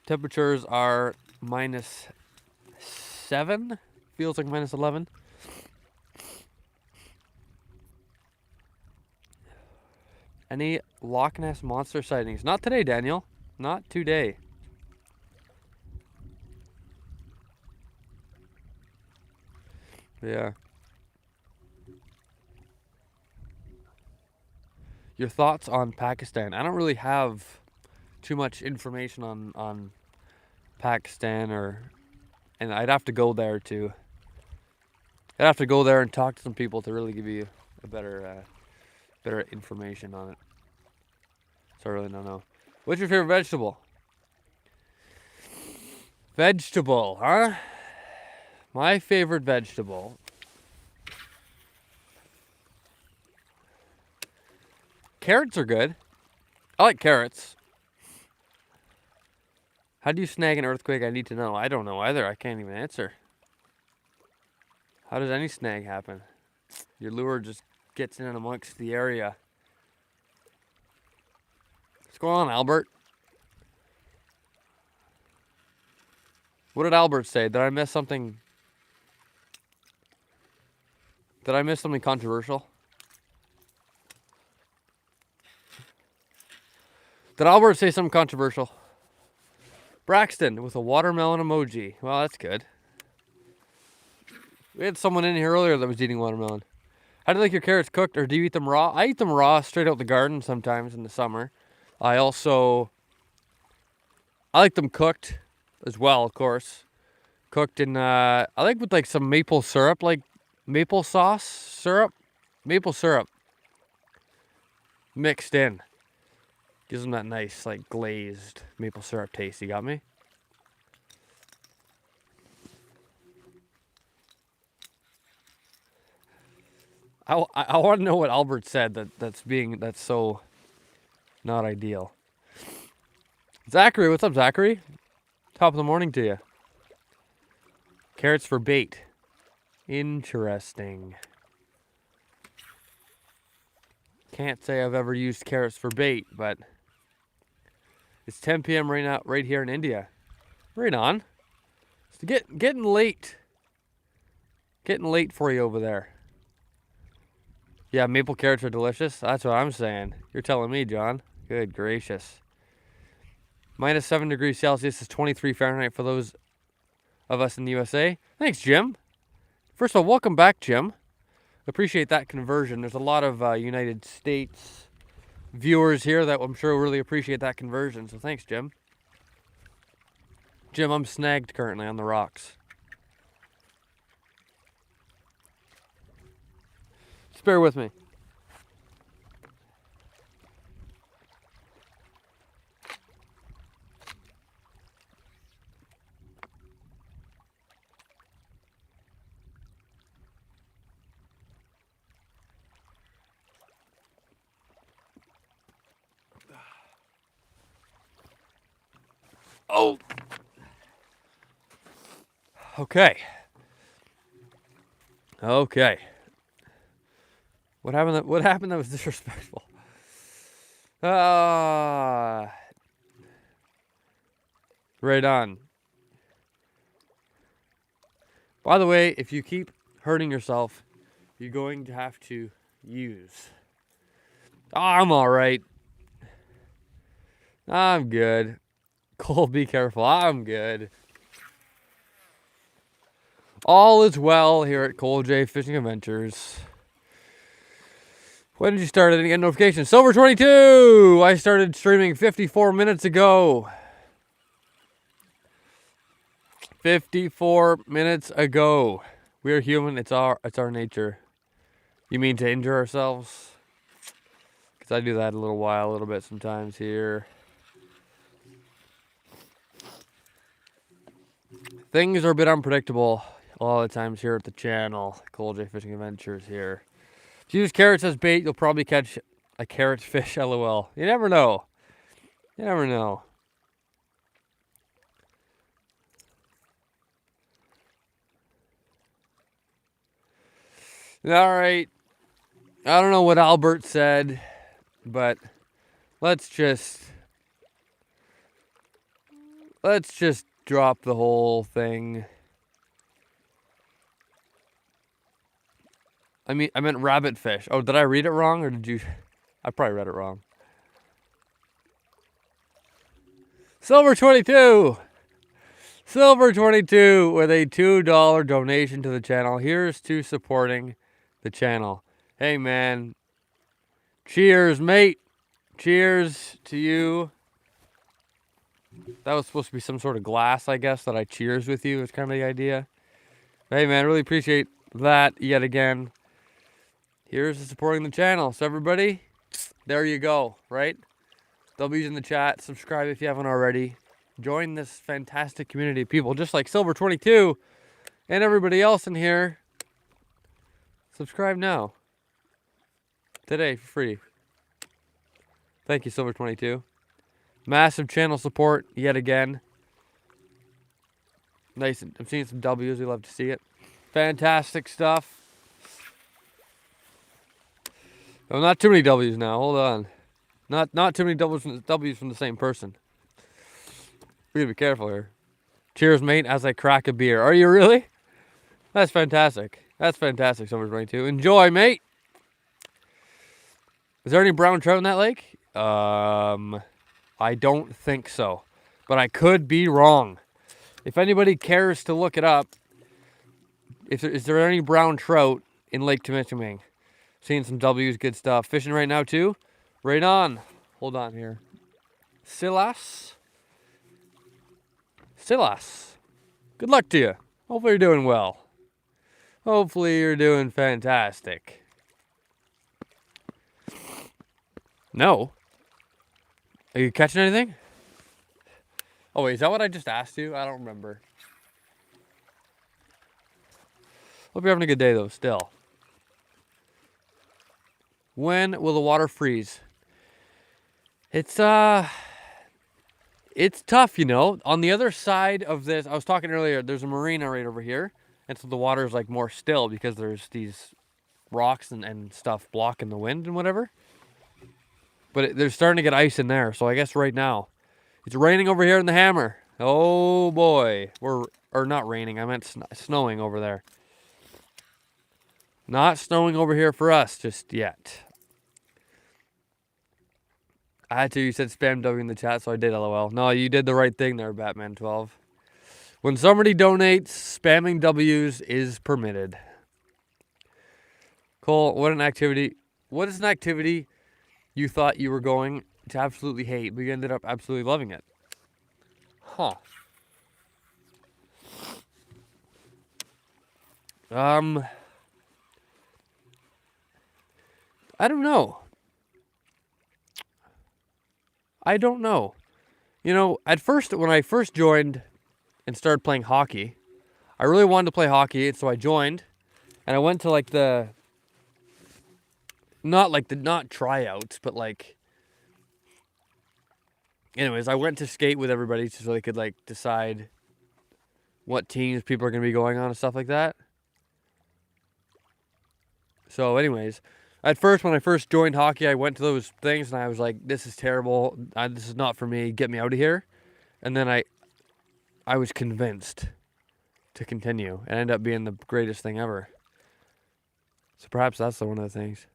Temperatures are -7. Feels like -11. Any Loch Ness Monster sightings? Not today, Daniel. Not today. Yeah. Your thoughts on Pakistan? I don't really have too much information on Pakistan, and I'd have to go there to. I'd have to go there and talk to some people to really give you a better information on it. So I really don't know. What's your favorite vegetable? Vegetable, huh? My favorite vegetable. Carrots are good. I like carrots. How do you snag an earthquake? I need to know. I don't know either. I can't even answer. How does any snag happen? Your lure just gets in and amongst the area. What's going on, Albert? What did Albert say? Did I miss something? Did I miss something controversial? Did Albert say something controversial? Braxton with a watermelon emoji. Well, that's good. We had someone in here earlier that was eating watermelon. How do you like your carrots cooked, or do you eat them raw? I eat them raw, straight out the garden sometimes in the summer. I like them cooked as well, of course. Cooked in, I like with like some maple syrup, like maple sauce syrup. Maple syrup mixed in. Gives them that nice, like, glazed maple syrup taste. You got me? I want to know what Albert said that's so not ideal. Zachary, what's up, Zachary? Top of the morning to you. Carrots for bait. Interesting. Can't say I've ever used carrots for bait, but it's 10 p.m. right now, right here in India. Right on. It's getting late. Getting late for you over there. Yeah, maple carrots are delicious. That's what I'm saying. You're telling me, John. Good gracious. Minus 7 degrees Celsius is 23 Fahrenheit for those of us in the USA. Thanks, Jim. First of all, welcome back, Jim. Appreciate that conversion. There's a lot of United States viewers here that I'm sure really appreciate that conversion. So thanks, Jim. Jim, I'm snagged currently on the rocks. Just bear with me. Oh. Okay. What happened that was disrespectful? Right on. By the way, if you keep hurting yourself, you're going to have to use. I'm all right. I'm good. Cole, be careful. I'm good. All is well here at Cole J Fishing Adventures. When did you start? I didn't get notifications. Silver 22! I started streaming 54 minutes ago. 54 minutes ago. We're human. It's our nature. You mean to injure ourselves? Because I do that a little bit sometimes here. Things are a bit unpredictable a lot of the times here at the channel. Cole J Fishing Adventures here. If you use carrots as bait, you'll probably catch a carrot fish, LOL. You never know. You never know. All right. I don't know what Albert said, but let's just drop the whole thing. I meant rabbit fish. Oh, did I read it wrong, or did you? I probably read it wrong. Silver 22. Silver22 with a $2 donation to the channel. Here's to supporting the channel. Hey, man. Cheers, mate. Cheers to you. That was supposed to be some sort of glass, I guess, that I cheers with you. It's kind of the idea. Hey, man, really appreciate that yet again. Here's to supporting the channel. So, everybody, there you go, right? W's in the chat. Subscribe if you haven't already. Join this fantastic community of people, just like Silver22 and everybody else in here. Subscribe now. Today, for free. Thank you, Silver22. Massive channel support yet again. Nice. I'm seeing some W's. We love to see it. Fantastic stuff. Oh, not too many W's now. Hold on. Not too many W's from the same person. We gotta be careful here. Cheers, mate, as I crack a beer. Are you really? That's fantastic. That's fantastic, Silver22. Enjoy, mate. Is there any brown trout in that lake? I don't think so. But I could be wrong. If anybody cares to look it up, is there any brown trout in Lake Temiskaming? Seeing some W's, good stuff. Fishing right now, too? Right on. Hold on here. Silas. Good luck to you. Hopefully you're doing well. Hopefully you're doing fantastic. No. Are you catching anything? Oh, wait, is that what I just asked you? I don't remember. Hope you're having a good day, though, still. When will the water freeze? It's tough, you know. On the other side of this, I was talking earlier, there's a marina right over here. And so the water is like more still because there's these rocks and stuff blocking the wind and whatever. But they're starting to get ice in there. So I guess right now it's raining over here in the Hammer. Oh boy. Or not raining. I meant snowing over there. Not snowing over here for us just yet. I had to. You said spam W in the chat, so I did, LOL. No, you did the right thing there, Batman12. When somebody donates, spamming W's is permitted. Cole, what is an activity you thought you were going to absolutely hate, but you ended up absolutely loving it? Huh. I don't know. You know, at first, when I first joined and started playing hockey, I really wanted to play hockey, and so I joined, and I went to like not tryouts, but like, anyways, I went to skate with everybody so they could like decide what teams people are going to be going on and stuff like that. So anyways, at first, when I first joined hockey, I went to those things and I was like, this is terrible. This is not for me. Get me out of here. And then I was convinced to continue and end up being the greatest thing ever. So perhaps that's one of the things.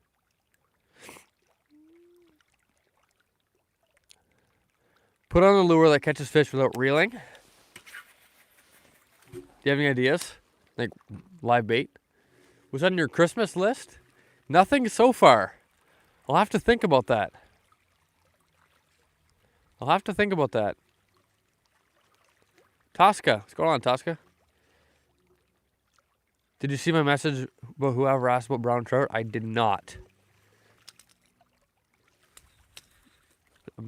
Put on a lure that catches fish without reeling. Do you have any ideas? Like live bait? Was that on your Christmas list? Nothing so far. I'll have to think about that. Tosca. What's going on, Tosca? Did you see my message about whoever asked about brown trout? I did not. I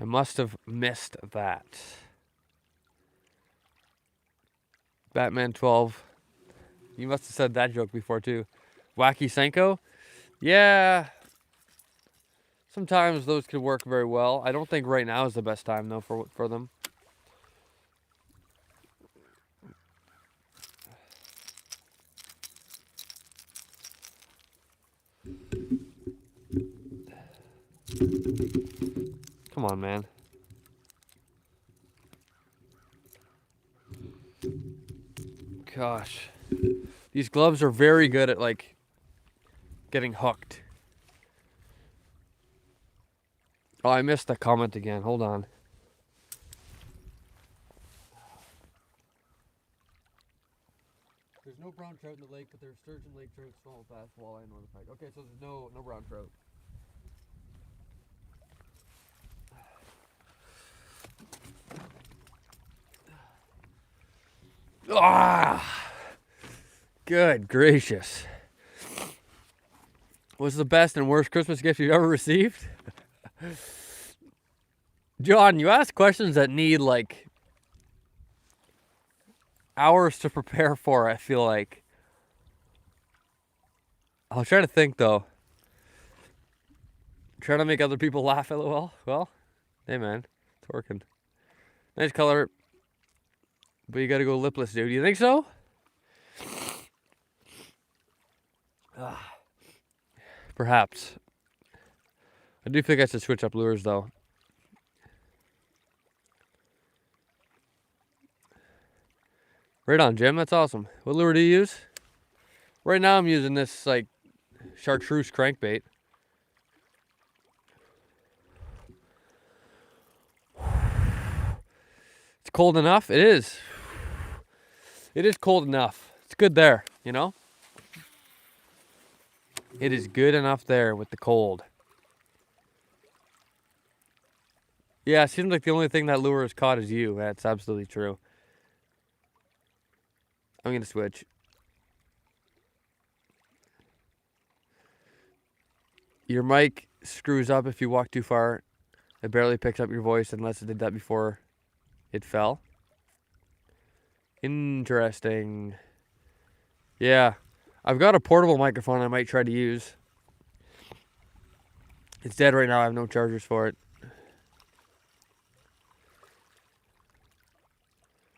must have missed that. Batman12. You must have said that joke before, too. Wacky Senko? Yeah. Sometimes those could work very well. I don't think right now is the best time, though, for them. Come on, man. Gosh. These gloves are very good at, like, getting hooked. Oh, I missed the comment again. Hold on. brown trout in the lake, but there's sturgeon, lake trout, small bass, walleye, and northern pike. Okay, so there's no brown trout. Ah, good gracious. What's the best and worst Christmas gift you've ever received? John, you ask questions that need like hours to prepare for, I feel like. I'll try to think though. Trying to make other people laugh, lol. Well, hey man, it's working. Nice color. But you gotta go lipless, dude. You think so? Perhaps. I do think I should switch up lures though. Right on, Jim. That's awesome. What lure do you use? Right now I'm using this like chartreuse crankbait. It's cold enough. It is. It is cold enough. It's good there, you know? It is good enough there with the cold. Yeah, it seems like the only thing that lure has caught is you. That's absolutely true. I'm going to switch. Your mic screws up if you walk too far. It barely picks up your voice unless it did that before it fell. Interesting. Yeah. I've got a portable microphone I might try to use. It's dead right now. I have no chargers for it.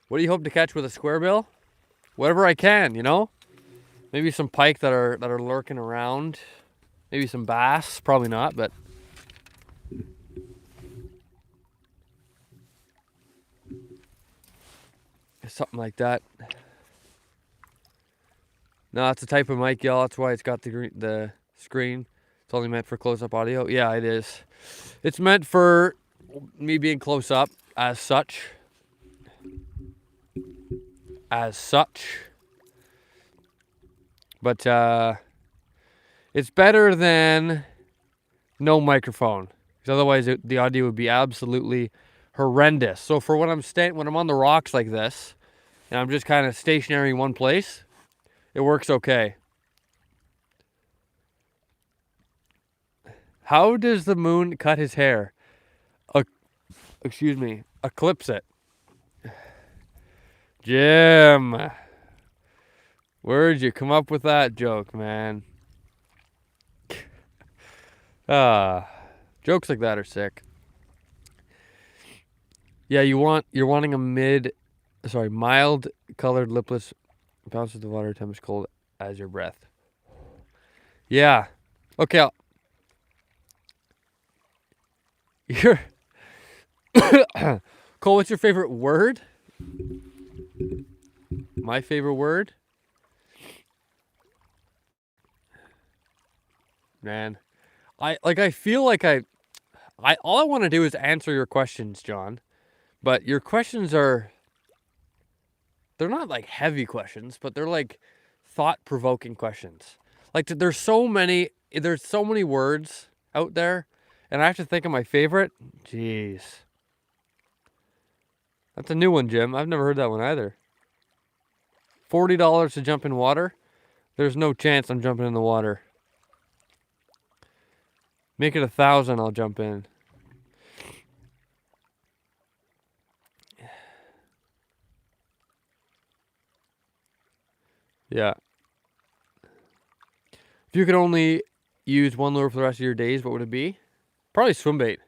What do you hope to catch with a square bill? Whatever I can, you know? Maybe some pike that are lurking around. Maybe some bass. Probably not, but something like that. No, it's a type of mic, y'all. That's why it's got the screen. It's only meant for close-up audio. Yeah, it is. It's meant for me being close up as such. But it's better than no microphone, because otherwise the audio would be absolutely horrendous. So for when I'm on the rocks like this, and I'm just kind of stationary in one place, it works okay. How does the moon cut his hair? Eclipse it. Jim, where'd you come up with that joke, man? Jokes like that are sick. Yeah, you're wanting a mild colored lipless, bounces the water, temperature cold as your breath. Yeah. Okay. Cole, what's your favorite word? My favorite word? Man. I feel like all I want to do is answer your questions, John. But your questions they're not like heavy questions, but they're like thought-provoking questions. Like there's so many words out there, and I have to think of my favorite. Jeez. That's a new one, Jim. I've never heard that one either. $40 to jump in water? There's no chance I'm jumping in the water. Make it 1,000, I'll jump in. Yeah. If you could only use one lure for the rest of your days, what would it be? Probably swim bait.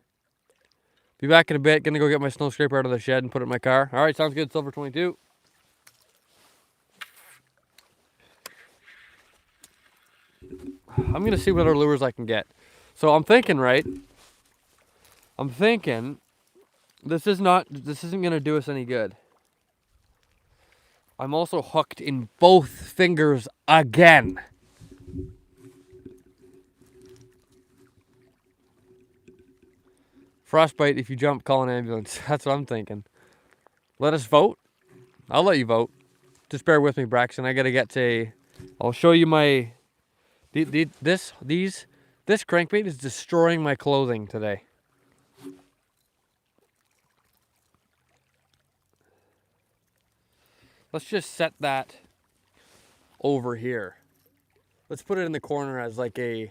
Be back in a bit. Gonna go get my snow scraper out of the shed and put it in my car. All right, sounds good. Silver 22. I'm gonna see what other lures I can get. So I'm thinking, right? This isn't gonna do us any good. I'm also hooked in both fingers again. Frostbite, if you jump, call an ambulance. That's what I'm thinking. Let us vote. I'll let you vote. Just bear with me, Braxton. I gotta get to I'll show you my. This crankbait is destroying my clothing today. Let's just set that over here. Let's put it in the corner as like a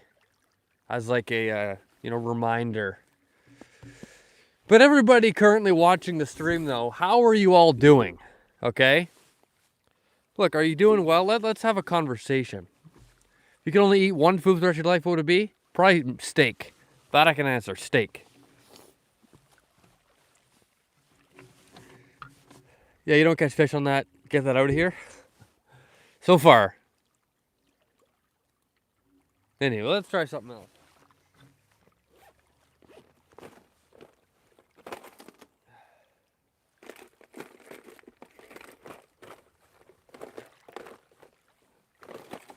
reminder. But everybody currently watching the stream though, how are you all doing? Okay? Look, are you doing well? Let's have a conversation. If you could only eat one food for the rest of your life, what would it be? Probably steak. That I can answer, steak. Yeah, you don't catch fish on that. Get that out of here. So far. Anyway, let's try something else.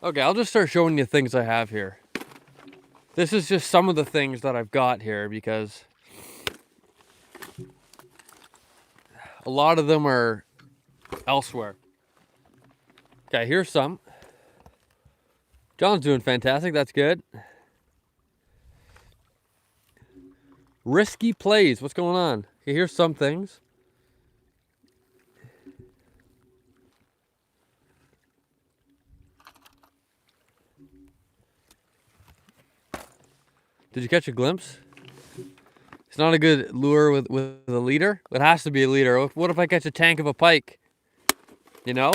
Okay, I'll just start showing you things I have here. This is just some of the things that I've got here because a lot of them are elsewhere. Okay, here's some. John's doing fantastic. That's good. Risky plays. What's going on? Okay, here's some things. Did you catch a glimpse? It's not a good lure with a leader. It has to be a leader. What if I catch a tank of a pike? You know?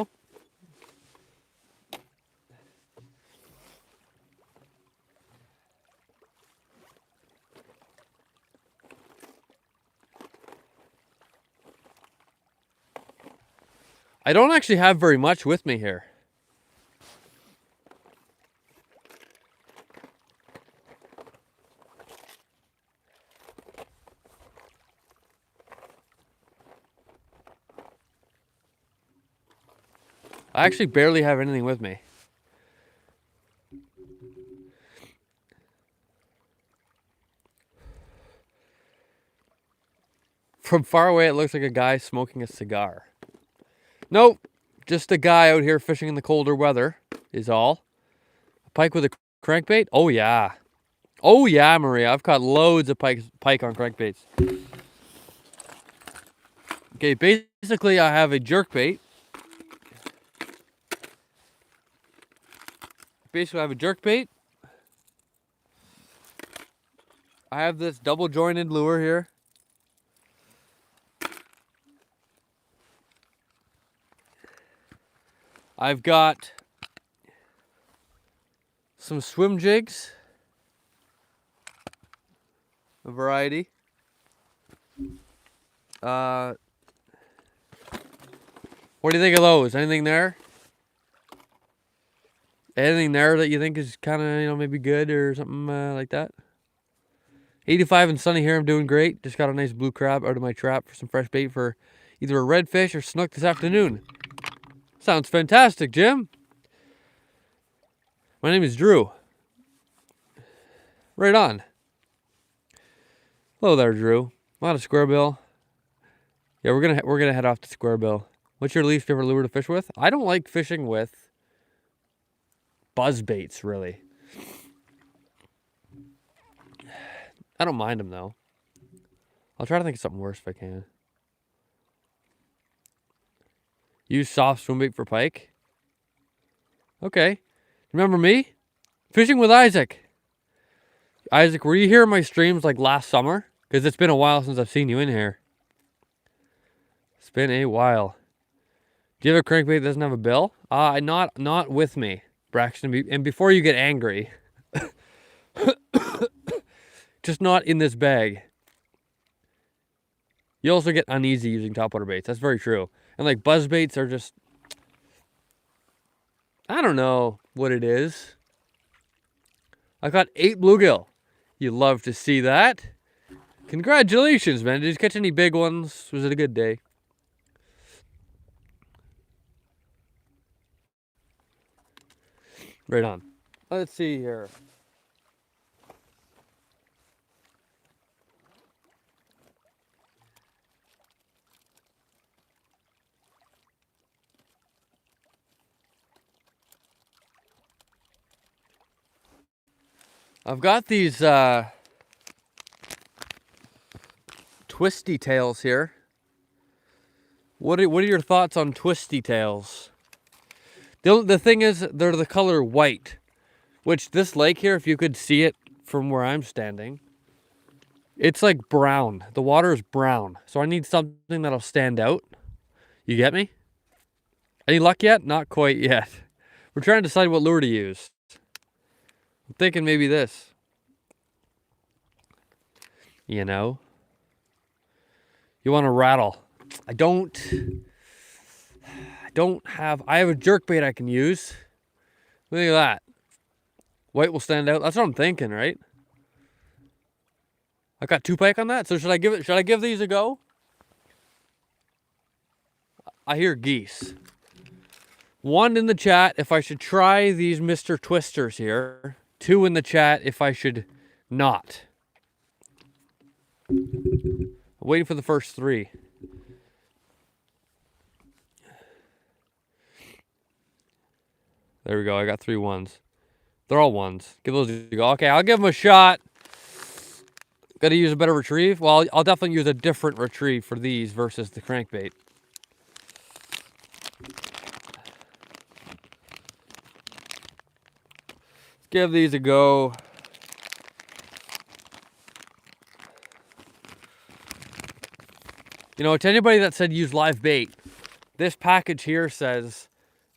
I don't actually have very much with me here. I actually barely have anything with me. From far away, it looks like a guy smoking a cigar. Nope, just a guy out here fishing in the colder weather is all. A pike with a crankbait? Oh yeah. Oh yeah, Maria. I've caught loads of pike on crankbaits. Okay, basically I have a jerkbait. Basically I have a jerkbait. I have this double jointed lure here. I've got some swim jigs, a variety. What do you think of those? Anything there? Anything there that you think is kind of, maybe good or something like that? 85 and sunny here. I'm doing great. Just got a nice blue crab out of my trap for some fresh bait for either a redfish or snook this afternoon. Sounds fantastic, Jim. My name is Drew. Right on. Hello there, Drew. A lot of squarebill. Yeah, we're gonna head off to squarebill. What's your least favorite lure to fish with? I don't like fishing with buzz baits, really. I don't mind them though. I'll try to think of something worse if I can. Use soft swim bait for pike. Okay. Remember me? Fishing with Isaac. Isaac, were you here in my streams like last summer? Because it's been a while since I've seen you in here. It's been a while. Do you have a crankbait that doesn't have a bill? Not with me, Braxton. And before you get angry, just not in this bag. You also get uneasy using topwater baits. That's very true. And like buzz baits are just, I don't know what it is. I got 8 bluegill. You love to see that. Congratulations, man. Did you catch any big ones? Was it a good day? Right on. Let's see here. I've got these twisty tails here. What are your thoughts on twisty tails? The thing is, they're the color white, which this lake here, if you could see it from where I'm standing, it's like brown. The water is brown, so I need something that'll stand out. You get me? Any luck yet? Not quite yet. We're trying to decide what lure to use. I'm thinking maybe this. You know? You want to rattle. I have a jerkbait I can use. Look at that. White will stand out. That's what I'm thinking, right? I got 2-pike on that. So should I give these a go? I hear geese. 1 in the chat if I should try these Mr. Twisters here. 2 in the chat if I should not. I'm waiting for the first 3. There we go. I got 3 ones. They're all ones. Give those a go. Okay, I'll give them a shot. Got to use a better retrieve? Well, I'll definitely use a different retrieve for these versus the crankbait. Let's give these a go. You know, to anybody that said use live bait, this package here says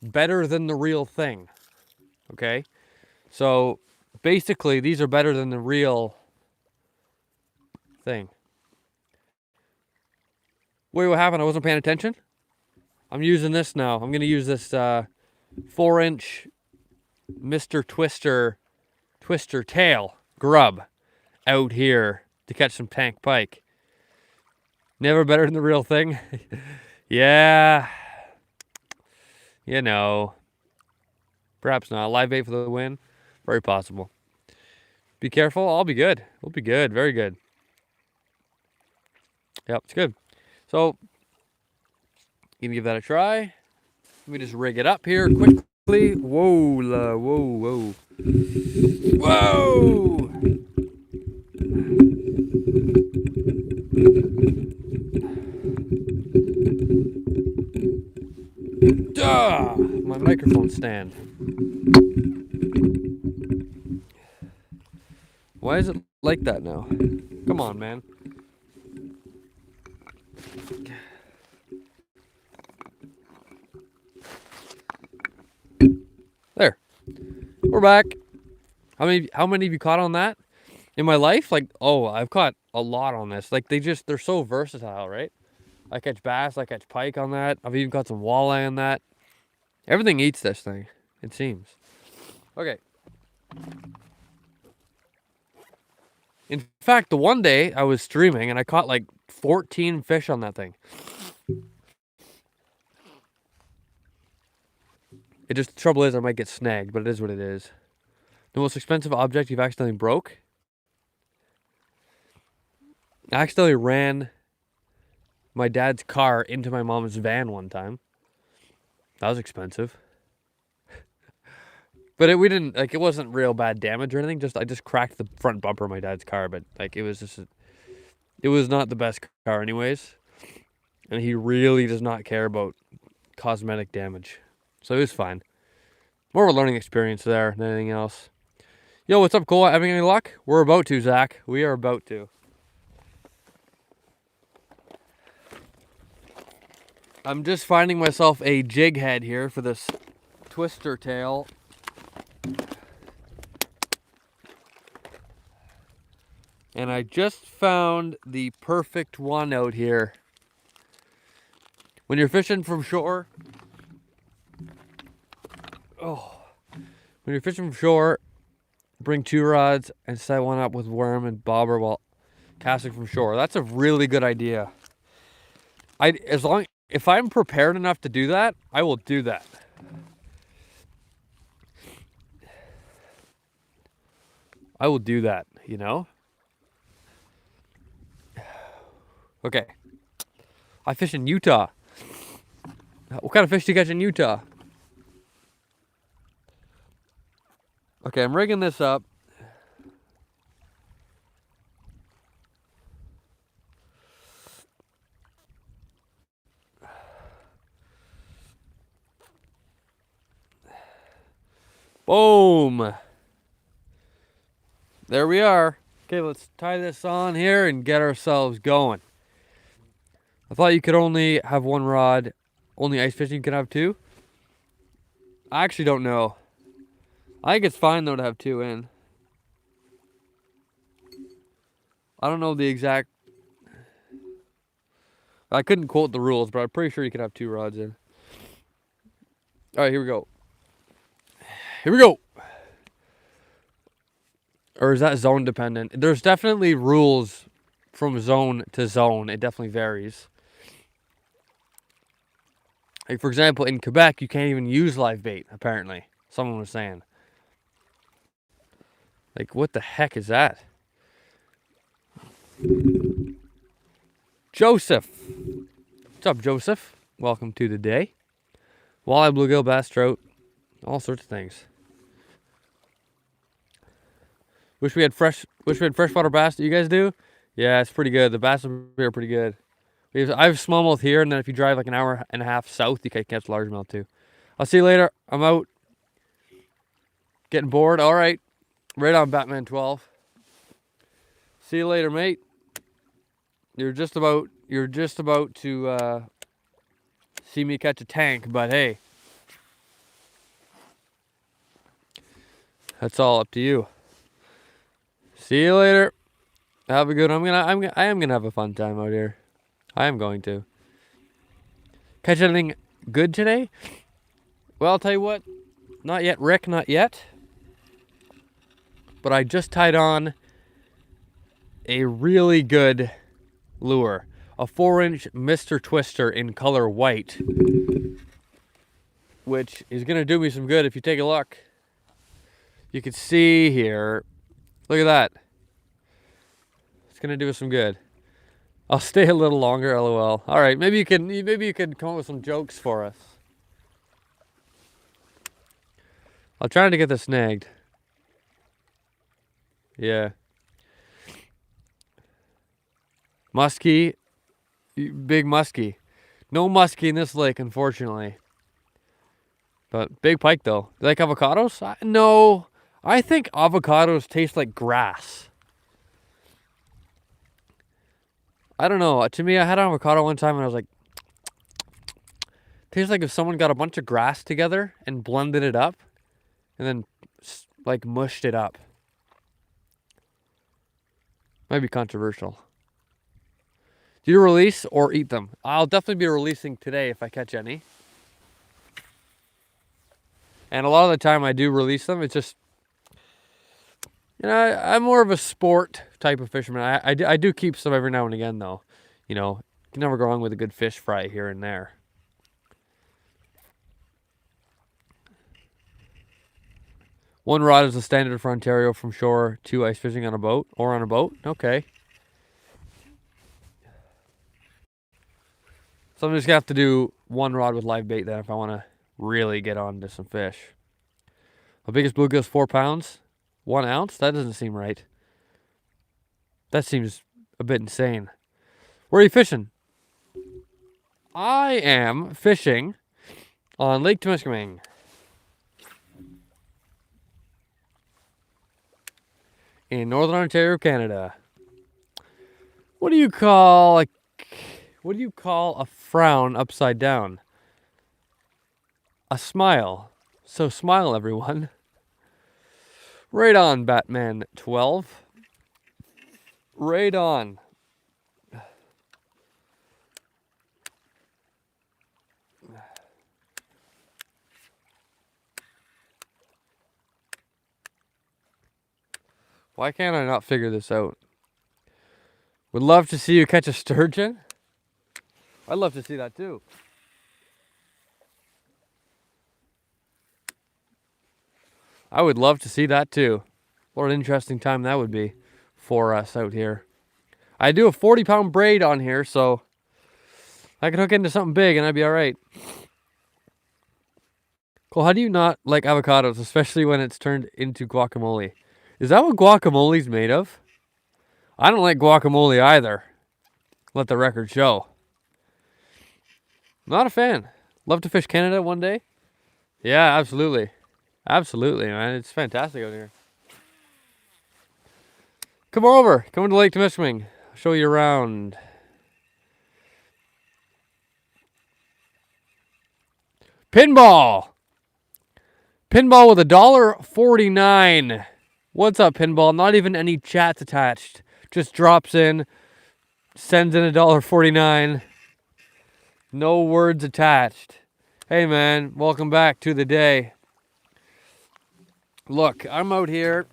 better than the real thing. Okay? So basically, these are better than the real thing. Wait, what happened? I wasn't paying attention? I'm using this now. I'm going to use this 4-inch Mr. Twister tail grub out here to catch some tank pike. Never better than the real thing? Yeah. You know. Perhaps not. Live bait for the win? Very possible. Be careful. I'll be good. We'll be good. Very good. Yep, it's good. So, you can give that a try. Let me just rig it up here quickly. Whoa, whoa, whoa. Whoa! Duh! My microphone stand. Why is it like that now? Come on, man. There. We're back. How many have you caught on that? In my life? Like, oh, I've caught a lot on this. Like, they're so versatile, right? I catch bass, I catch pike on that. I've even caught some walleye on that. Everything eats this thing, it seems. Okay. In fact, the one day I was streaming and I caught like 14 fish on that thing. The trouble is I might get snagged, but it is what it is. The most expensive object you've accidentally broke? I accidentally ran my dad's car into my mom's van one time. That was expensive. But it wasn't real bad damage or anything. I just cracked the front bumper of my dad's car, but like it was not the best car anyways. And he really does not care about cosmetic damage. So it was fine. More of a learning experience there than anything else. Yo, what's up, Cole? Having any luck? We're about to, Zach. We are about to. I'm just finding myself a jig head here for this twister tail. And I just found the perfect one out here. When you're fishing from shore, bring 2 rods and set one up with worm and bobber while casting from shore. That's a really good idea. If I'm prepared enough to do that, I will do that. I will do that, you know? Okay. I fish in Utah. What kind of fish do you catch in Utah? Okay, I'm rigging this up. Boom. There we are. Okay, let's tie this on here and get ourselves going. I thought you could only have one rod. Only ice fishing can have two. I actually don't know. I think it's fine though to have two in. I don't know the exact. I couldn't quote the rules, but I'm pretty sure you could have two rods in. All right, here we go. Here we go. Or is that zone dependent? There's definitely rules from zone to zone. It definitely varies. Like, for example, in Quebec, you can't even use live bait, apparently. Someone was saying. Like, what the heck is that? Joseph. What's up, Joseph? Welcome to the day. Walleye, bluegill, bass, trout, all sorts of things. Wish we had freshwater bass that you guys do. Yeah, it's pretty good. The bass are pretty good. I have smallmouth here, and then if you drive like an hour and a half south, you can catch largemouth too. I'll see you later. I'm out. Getting bored. All right. Right on, Batman 12. See you later, mate. You're just about to see me catch a tank, but hey, that's all up to you. See you later. Have a good one. I am gonna have a fun time out here. I am going to. Catch anything good today? Well, I'll tell you what. Not yet, Rick, not yet. But I just tied on a really good lure. A 4-inch Mr. Twister in color white. Which is gonna do me some good if you take a look. You can see here. Look at that. It's gonna do us some good. I'll stay a little longer, lol. All right, maybe you can come up with some jokes for us. I'll try to get this snagged. Yeah. Muskie, big muskie. No muskie in this lake, unfortunately. But big pike though. You like avocados? No, I think avocados taste like grass. I don't know. To me, I had an avocado one time and I was like, tastes like if someone got a bunch of grass together and blended it up and then like mushed it up. Might be controversial. Do you release or eat them? I'll definitely be releasing today if I catch any. And a lot of the time I do release them. It's just, you know, I'm more of a sport type of fisherman. I do keep some every now and again, though. You know, you can never go wrong with a good fish fry here and there. One rod is the standard for Ontario from shore to ice fishing on a boat or on a boat. Okay. So I'm just going to have to do one rod with live bait then if I want to really get on to some fish. The biggest bluegill is 4 pounds. 1 ounce? That doesn't seem right. That seems a bit insane. Where are you fishing? I am fishing on Lake Temiskaming. In Northern Ontario, Canada. What do you call a frown upside down? A smile. So smile, everyone. Right on, Batman 12. Right on. Why can't I not figure this out? Would love to see you catch a sturgeon. I'd love to see that too. I would love to see that too. What an interesting time that would be for us out here. I do a 40-pound braid on here, so I could hook into something big and I'd be all right. Cole, how do you not like avocados, especially when it's turned into guacamole? Is that what guacamole's made of? I don't like guacamole either. Let the record show. Not a fan. Love to fish Canada one day. Yeah, absolutely. Absolutely, man. It's fantastic out here. Come over. Come to Lake Temiskaming. I'll show you around. Pinball. Pinball with $1.49. What's up, Pinball? Not even any chats attached. Just drops in, sends in $1.49. No words attached. Hey, man. Welcome back to the day. Look, I'm out here.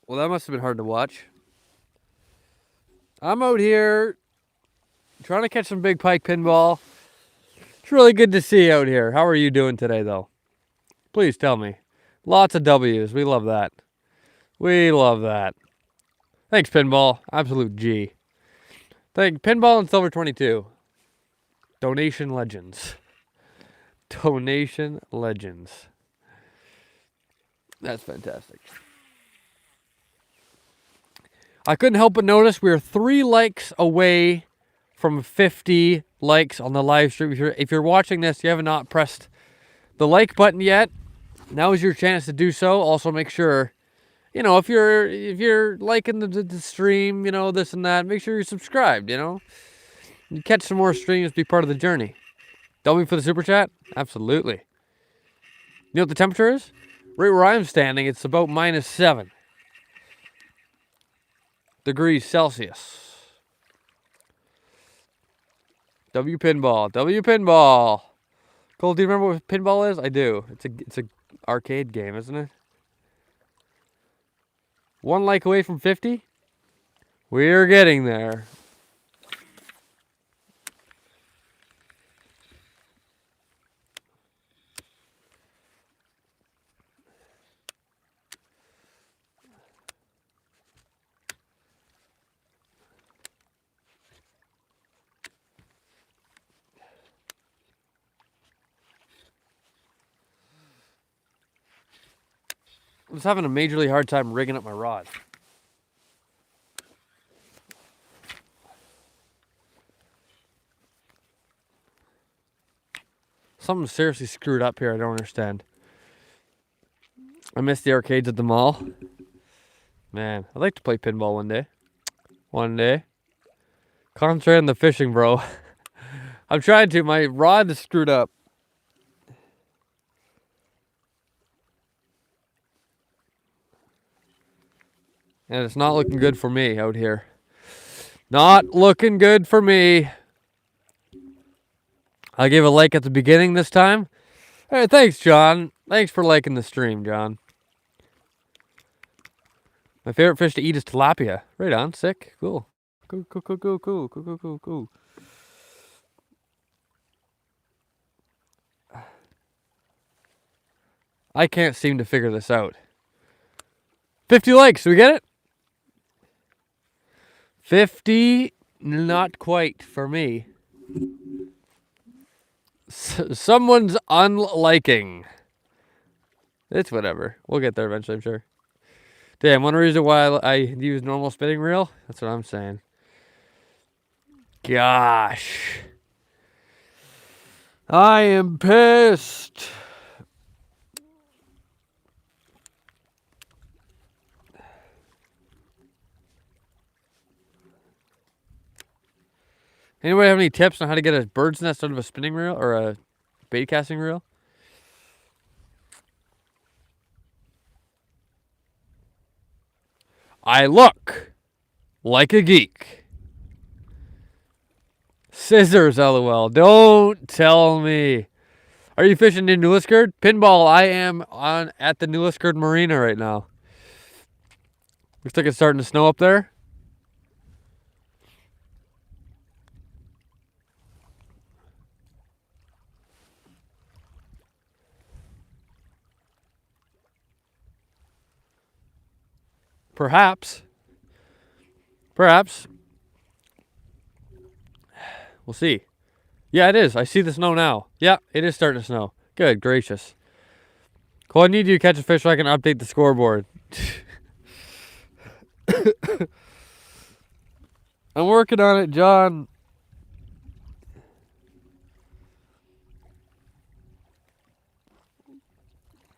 Well, that must have been hard to watch. I'm out here trying to catch some big pike pinball. It's really good to see you out here. How are you doing today, though? Please tell me. Lots of W's. We love that. We love that. Thanks, Pinball. Absolute G. Thank Pinball and Silver 22. Donation legends. Donation legends. That's fantastic. I couldn't help but notice we are 3 likes away from 50 likes on the live stream. If you're watching this, you have not pressed the like button yet, now is your chance to do so. Also, make sure, if you're liking the stream, this and that, make sure you're subscribed. You catch some more streams, be part of the journey. W for the super chat? Absolutely. You know what the temperature is? Right where I'm standing, it's about -7 degrees Celsius. W pinball. W pinball. Cole, do you remember what pinball is? I do. It's a arcade game, isn't it? 1 like away from 50? We're getting there. I was having a majorly hard time rigging up my rod. Something seriously screwed up here. I don't understand. I miss the arcades at the mall. Man, I'd like to play pinball one day. One day. Concentrate on the fishing, bro. I'm trying to. My rod is screwed up. And it's not looking good for me out here. Not looking good for me. I gave a like at the beginning this time. Hey, thanks, John. Thanks for liking the stream, John. My favorite fish to eat is tilapia. Right on. Sick. Cool. Cool. I can't seem to figure this out. 50 likes. Do we get it? 50, not quite for me. Someone's unliking. It's whatever. We'll get there eventually, I'm sure. Damn, one reason why I use normal spinning reel? That's what I'm saying. Gosh. I am pissed. Anybody have any tips on how to get a bird's nest out of a spinning reel or a bait casting reel? I look like a geek. Scissors, lol. Don't tell me. Are you fishing in New Liskeard? Pinball, I am at the New Liskeard Marina right now. Looks like it's starting to snow up there. Perhaps. We'll see. Yeah, it is. I see the snow now. Yeah, it is starting to snow. Good gracious. Cole, I need you to catch a fish so I can update the scoreboard. I'm working on it, John.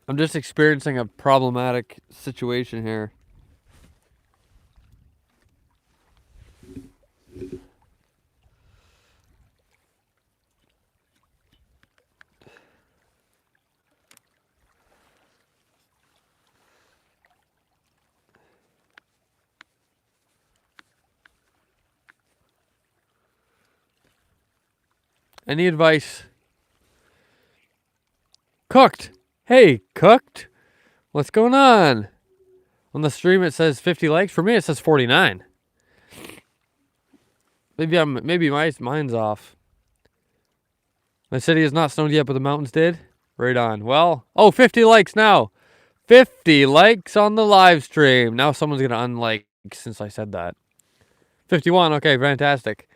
I'm just experiencing a problematic situation here. Any advice? Cooked. Hey, cooked. What's going on? On the stream it says 50 likes. For me it says 49. Maybe mine's off. My city has not snowed yet, but the mountains did. Right on. Well, 50 likes now. 50 likes on the live stream. Now someone's gonna unlike since I said that. 51. Okay, fantastic.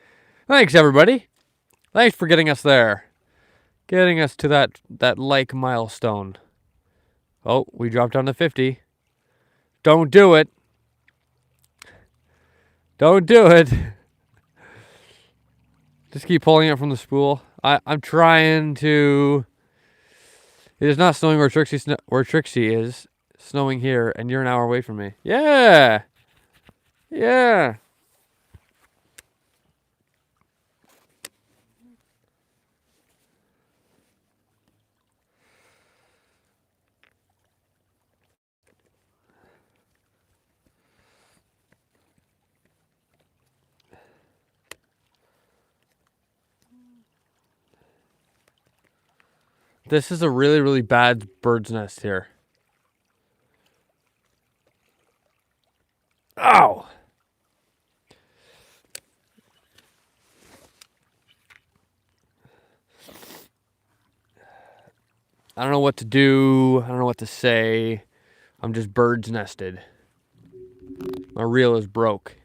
Thanks everybody. Thanks for getting us there. Getting us to that like milestone. Oh, we dropped down to 50. Don't do it. Don't do it. Just keep pulling it from the spool. I'm trying to. It is not snowing where Trixie is. Snowing here, and you're an hour away from me. Yeah. Yeah. This is a really, really bad bird's nest here. Ow! I don't know what to do. I don't know what to say. I'm just bird's nested. My reel is broke.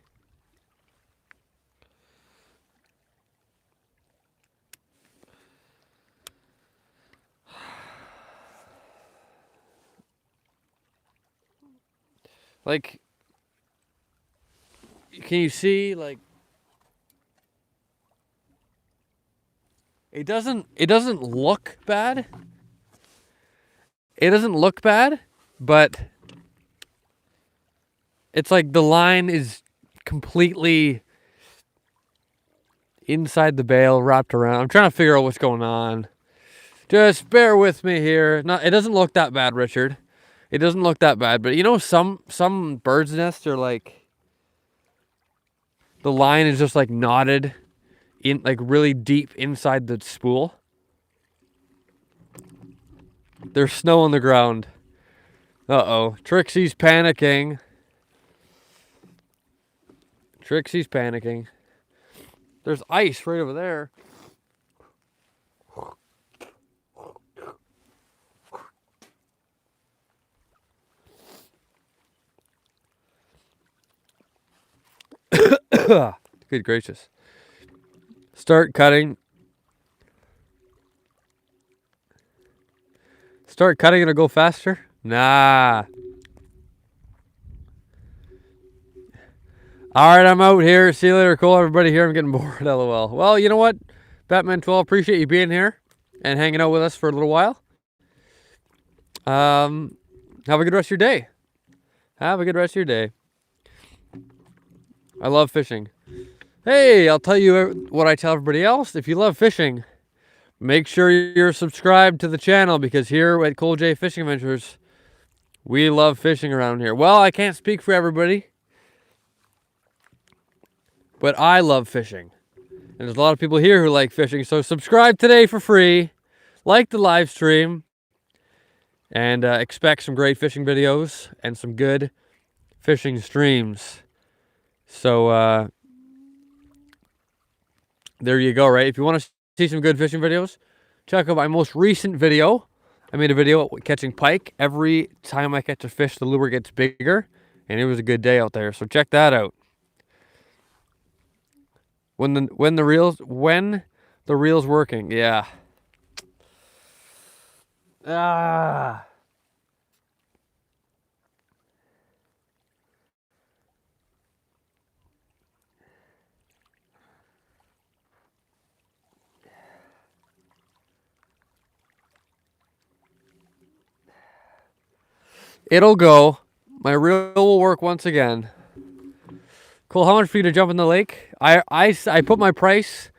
Like, can you see, like, it doesn't look bad. It doesn't look bad, but it's like the line is completely inside the bale, wrapped around. I'm trying to figure out what's going on. Just bear with me here. It doesn't look that bad, Richard. It doesn't look that bad, but you know, some birds' nests are like, the line is just like knotted in, like really deep inside the spool. There's snow on the ground. Uh-oh. Trixie's panicking. Trixie's panicking. There's ice right over there. Good gracious. Start cutting. Start cutting it'll go faster? Nah. Alright, I'm out here. See you later. Cool, everybody here. I'm getting bored. LOL. Well, you know what? Batman 12, appreciate you being here and hanging out with us for a little while. Have a good rest of your day. Have a good rest of your day. I love fishing. Hey, I'll tell you what I tell everybody else. If you love fishing, make sure you're subscribed to the channel, because here at Cole J Fishing Adventures, we love fishing around here. Well, I can't speak for everybody, but I love fishing. And there's a lot of people here who like fishing, so subscribe today for free. Like the live stream. And expect some great fishing videos and some good fishing streams. So, there you go, right? If you want to see some good fishing videos, check out my most recent video. I made a video catching pike. Every time I catch a fish, the lure gets bigger. And it was a good day out there, so check that out. When the reel's working, yeah. Ah. It'll go. My reel will work once again. Cool. How much for you to jump in the lake? I put my price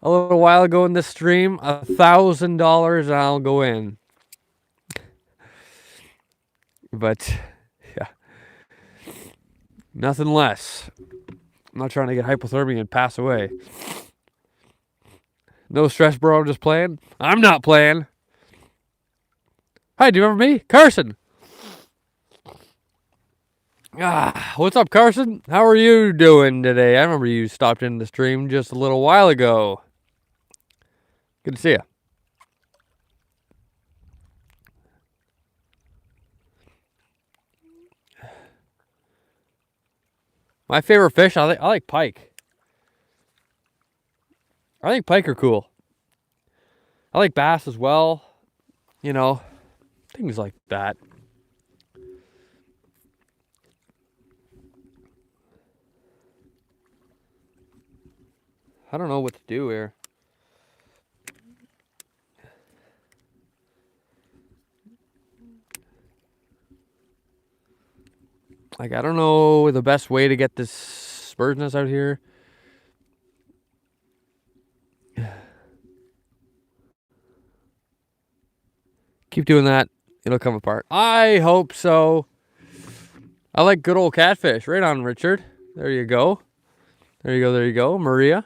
a little while ago in this stream, $1,000, and I'll go in. But yeah, nothing less. I'm not trying to get hypothermia and pass away. No stress, bro. I'm just playing. I'm not playing. Hi, do you remember me? Carson. What's up, Carson? How are you doing today? I remember you stopped in the stream just a little while ago. Good to see you. My favorite fish, I like pike. I think pike are cool. I like bass as well. You know, things like that. I don't know what to do here. Like, I don't know the best way to get this bird's nest out here. Keep doing that. It'll come apart. I hope so. I like good old catfish. Right on, Richard. There you go. There you go. There you go. Maria.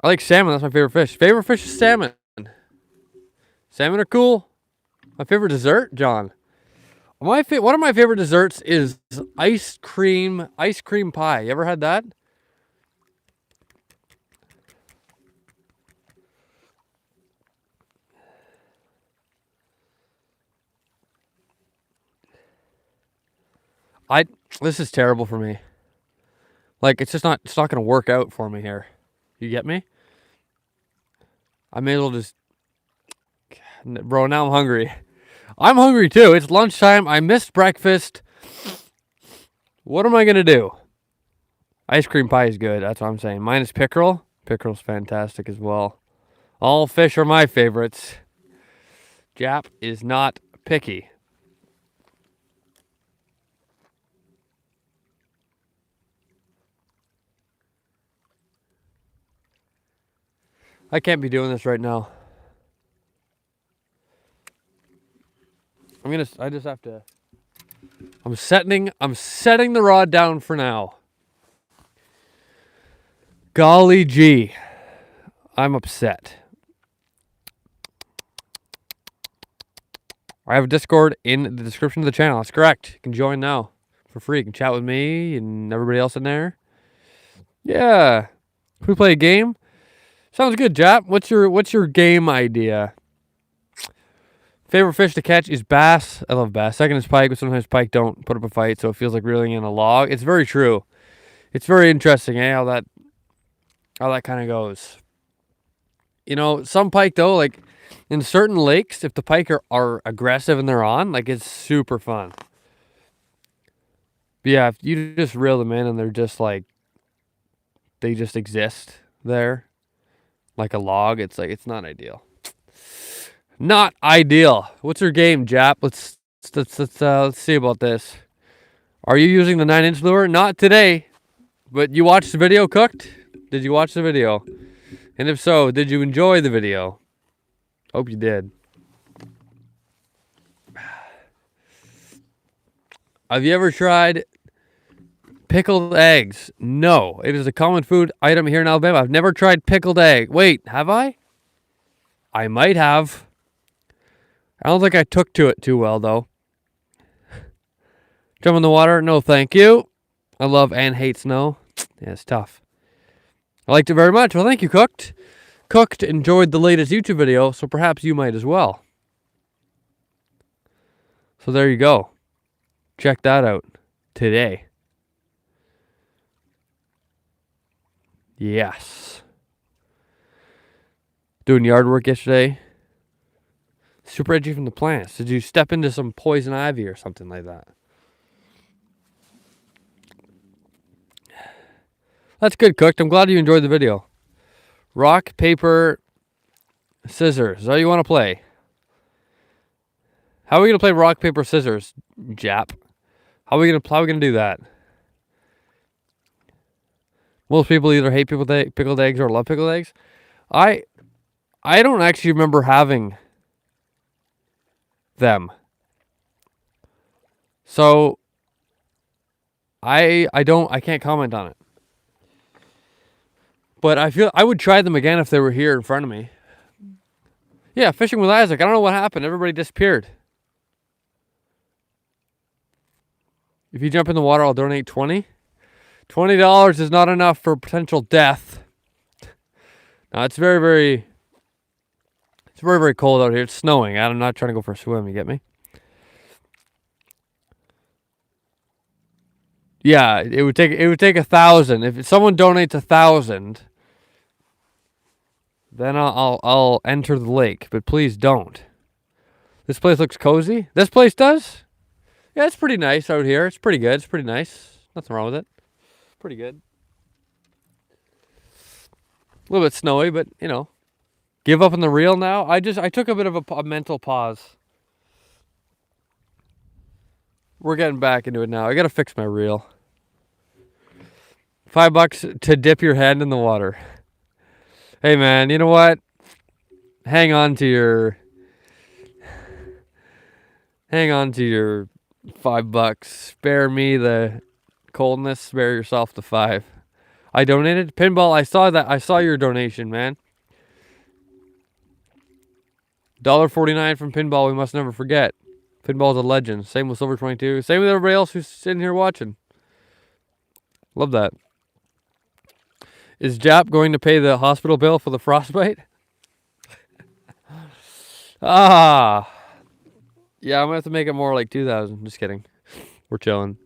I like salmon. That's my favorite fish. Favorite fish is salmon. Salmon are cool. My favorite dessert, John. One of my favorite desserts is ice cream pie. You ever had that? This is terrible for me. Like, it's not gonna work out for me here. You get me? I may as well just, bro, now I'm hungry. I'm hungry too. It's lunchtime. I missed breakfast. What am I gonna do? Ice cream pie is good. That's what I'm saying. Minus pickerel. Pickerel's fantastic as well. All fish are my favorites. Jap is not picky. I can't be doing this right now. I just have to. I'm setting the rod down for now. Golly gee. I'm upset. I have a Discord in the description of the channel. That's correct. You can join now for free. You can chat with me and everybody else in there. Yeah. Can we play a game? Sounds good, Jap. What's your game idea? Favorite fish to catch is bass. I love bass. Second is pike, but sometimes pike don't put up a fight, so it feels like reeling in a log. It's very true. It's very interesting, how that kind of goes. You know, some pike though, like in certain lakes, if the pike are aggressive and they're on, like it's super fun. But yeah, if you just reel them in and they're just like, they just exist there, like a log, it's like, it's not ideal. Not ideal. What's your game, Jap? Let's see about this. Are you using the 9-inch lure? Not today. But you watched the video, Cooked? Did you watch the video? And if so, did you enjoy the video? Hope you did. Have you ever tried pickled eggs? No. It is a common food item here in Alabama. I've never tried pickled egg. Wait, have I? I might have. I don't think I took to it too well, though. Jump in the water? No, thank you. I love and hate snow. Yeah, it's tough. I liked it very much. Well, thank you, Cooked. Cooked enjoyed the latest YouTube video, so perhaps you might as well. So there you go. Check that out today. Yes. Doing yard work yesterday. Super edgy from the plants. Did you step into some poison ivy or something like that? That's good, Cooked. I'm glad you enjoyed the video. Rock, paper, scissors. Oh, you want to play? How are we gonna play rock paper scissors, Jap? How are we gonna do that? Most people either hate pickled eggs or love pickled eggs. I don't actually remember having them. So I can't comment on it. But I feel I would try them again if they were here in front of me. Yeah, fishing with Isaac. I don't know what happened. Everybody disappeared. If you jump in the water, I'll donate $20. $20 is not enough for potential death. Now it's very, very cold out here. It's snowing. I'm not trying to go for a swim. You get me? Yeah, it would take 1,000. If someone donates 1,000, then I'll enter the lake. But please don't. This place looks cozy. This place does. Yeah, it's pretty nice out here. It's pretty good. It's pretty nice. Nothing wrong with it. Pretty good. A little bit snowy, but you know. Give up on the reel now? I took a bit of a mental pause. We're getting back into it now. I gotta fix my reel. $5 to dip your hand in the water. Hey man, you know what? Hang on to your $5. Spare me the coldness. Spare yourself the $5. I donated. Pinball, I saw that. I saw your donation, man. $1.49 from Pinball, we must never forget. Pinball's a legend. Same with Silver 22. Same with everybody else who's sitting here watching. Love that. Is Jap going to pay the hospital bill for the frostbite? Yeah, I'm going to have to make it more like 2,000. Just kidding. We're chilling.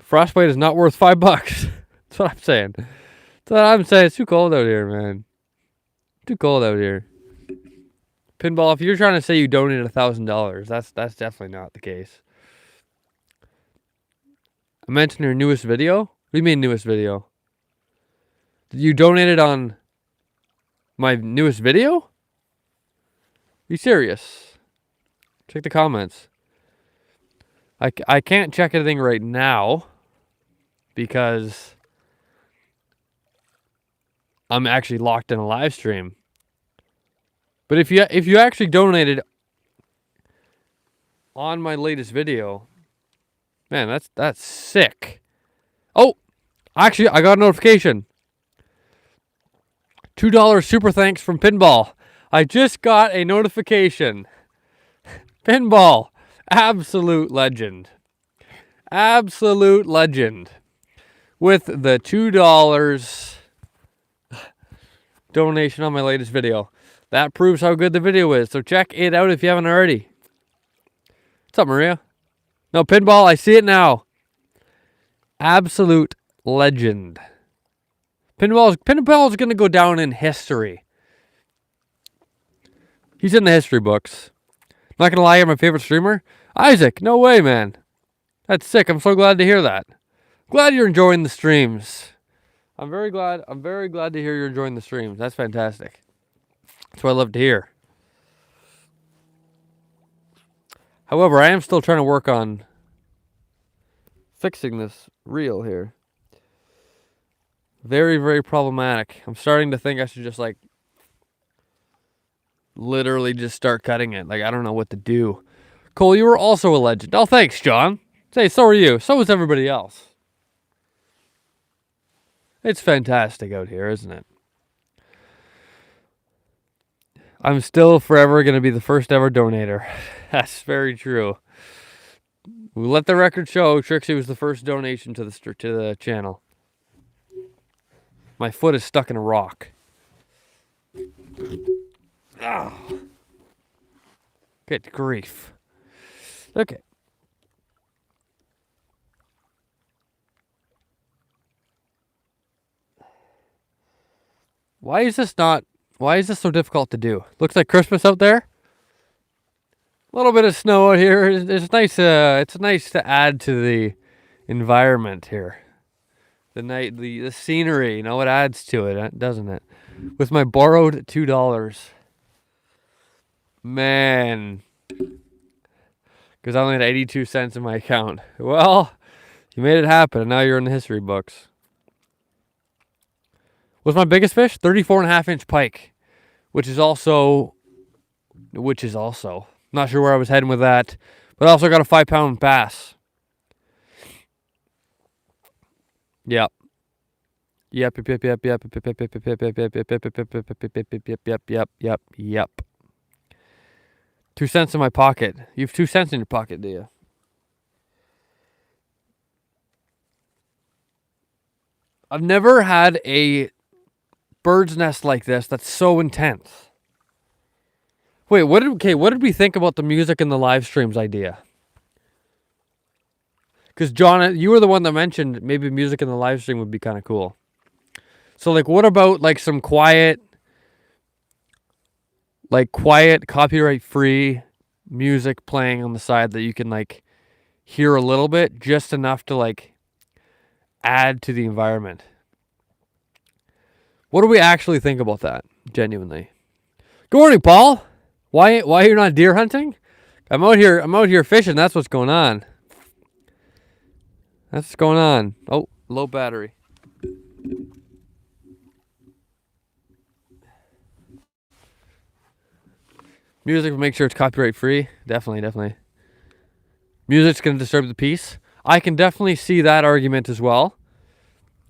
Frostbite is not worth $5. That's what I'm saying. It's too cold out here, man. Too cold out here. Pinball, if you're trying to say you donated $1,000, that's definitely not the case. I mentioned your newest video. What do you mean newest video? You donated on my newest video? Are you serious? Check the comments. I can't check anything right now because I'm actually locked in a live stream. But if you actually donated on my latest video, man, that's sick. Oh, actually, I got a notification. $2 super thanks from Pinball. I just got a notification. Pinball, absolute legend. Absolute legend. With the $2 donation on my latest video. That proves how good the video is. So check it out if you haven't already. What's up, Maria? No, Pinball, I see it now. Absolute legend. Pinball's going to go down in history. He's in the history books. I'm not going to lie, you're my favorite streamer. Isaac, no way, man. That's sick. I'm so glad to hear that. Glad you're enjoying the streams. I'm very glad to hear you're enjoying the streams. That's fantastic. That's what I love to hear. However, I am still trying to work on fixing this reel here. Very, very problematic. I'm starting to think I should just literally just start cutting it. I don't know what to do. Cole, you were also a legend. Oh, thanks, John. Say, so are you. So is everybody else. It's fantastic out here, isn't it? I'm still forever going to be the first ever donator. That's very true. We let the record show Trixie was the first donation to the channel. My foot is stuck in a rock. Oh. Good grief. Okay. Why is this so difficult to do? Looks like Christmas out there. A little bit of snow out here. It's nice. It's nice to add to the environment here. The scenery, it adds to it, doesn't it? with my borrowed $2. Man. Because I only had 82 cents in my account. Well, you made it happen, and now you're in the history books. What's my biggest fish? 34.5-inch pike, which is also, not sure where I was heading with that, but I also got a 5-pound bass. Yep. Yep. 2 cents in my pocket. You have 2 cents in your pocket, do you? I've never had a bird's nest like this that's so intense. Wait, what did we think about the music in the live streams idea? Because John, you were the one that mentioned maybe music in the live stream would be kind of cool. So like, what about like some quiet, copyright-free music playing on the side that you can like hear a little bit, just enough to like add to the environment? What do we actually think about that? Genuinely. Good morning, Paul. Why you're not deer hunting? I'm out here fishing. That's what's going on. That's what's going on. Oh, low battery. Music will make sure it's copyright free. Definitely. Music's going to disturb the peace. I can definitely see that argument as well.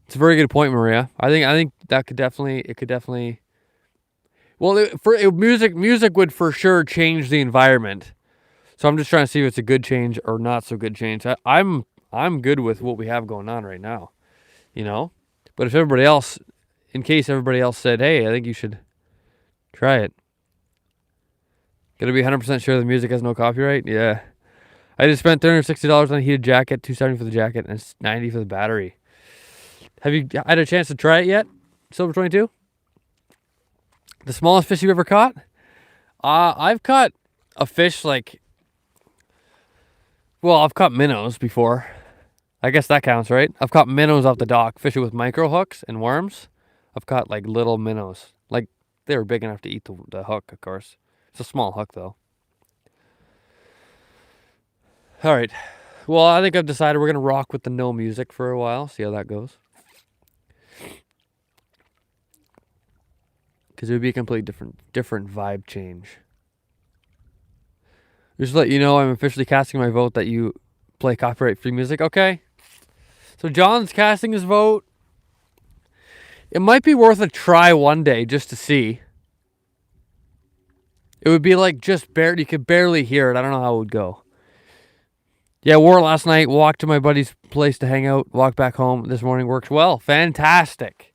It's a very good point, Maria. I think that could definitely. Well, music would for sure change the environment. So I'm just trying to see if it's a good change or not so good change. I'm good with what we have going on right now, you know. But if everybody else, in case everybody else said, "Hey, I think you should try it," gonna be 100% sure the music has no copyright. Yeah, I just spent $360 on a heated jacket, $270 for the jacket, and $90 for the battery. Have you had a chance to try it yet, Silver 22? The smallest fish you've ever caught? I've caught a fish like. Well, I've caught minnows before. I guess that counts, right? I've caught minnows off the dock, fishing with micro hooks and worms. I've caught like little minnows. Like they were big enough to eat the hook, of course. It's a small hook though. All right. Well, I think I've decided we're going to rock with the no music for a while. See how that goes. Because it would be a completely different vibe change. Just to let you know, I'm officially casting my vote that you play copyright-free music. Okay. So John's casting his vote. It might be worth a try one day just to see. It would be like you could barely hear it. I don't know how it would go. Yeah, wore it last night. Walked to my buddy's place to hang out. Walked back home this morning. Works well. Fantastic.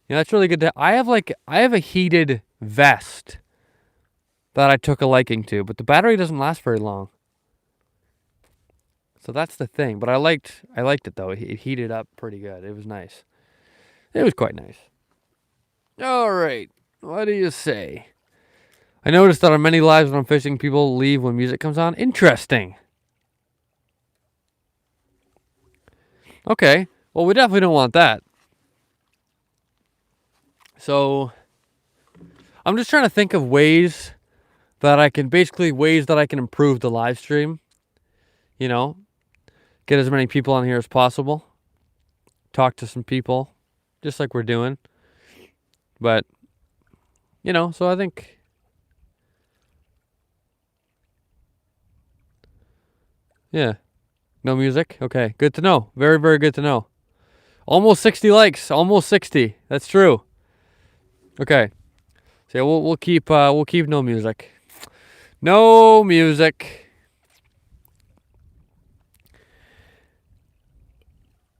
Yeah, that's really good. I have a heated vest that I took a liking to, but the battery doesn't last very long. So that's the thing. But I liked it though. It heated up pretty good. It was nice. It was quite nice. All right. What do you say? I noticed that on many lives when I'm fishing, people leave when music comes on. Interesting. Okay. Well, we definitely don't want that. So I'm just trying to think of ways that I can improve the live stream. You know, get as many people on here as possible. Talk to some people, just like we're doing. But, you know, so I think. Yeah. No music? Okay. Good to know. Very, very good to know. Almost 60 likes. Almost 60. That's true. Okay. So yeah, we'll keep no music. No music.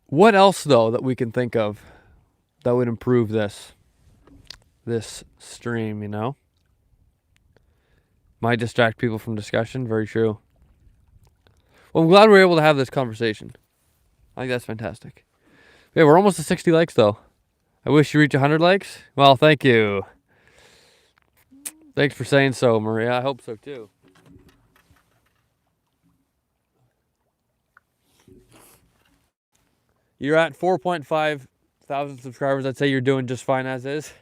What else though that we can think of that would improve this stream, you know? Might distract people from discussion. Very true. Well, I'm glad we were able to have this conversation. I think that's fantastic. Yeah, we're almost to 60 likes though. I wish you reach 100 likes. Well, thank you. Thanks for saying so, Maria. I hope so too. You're at 4.5 thousand subscribers. I'd say you're doing just fine as is.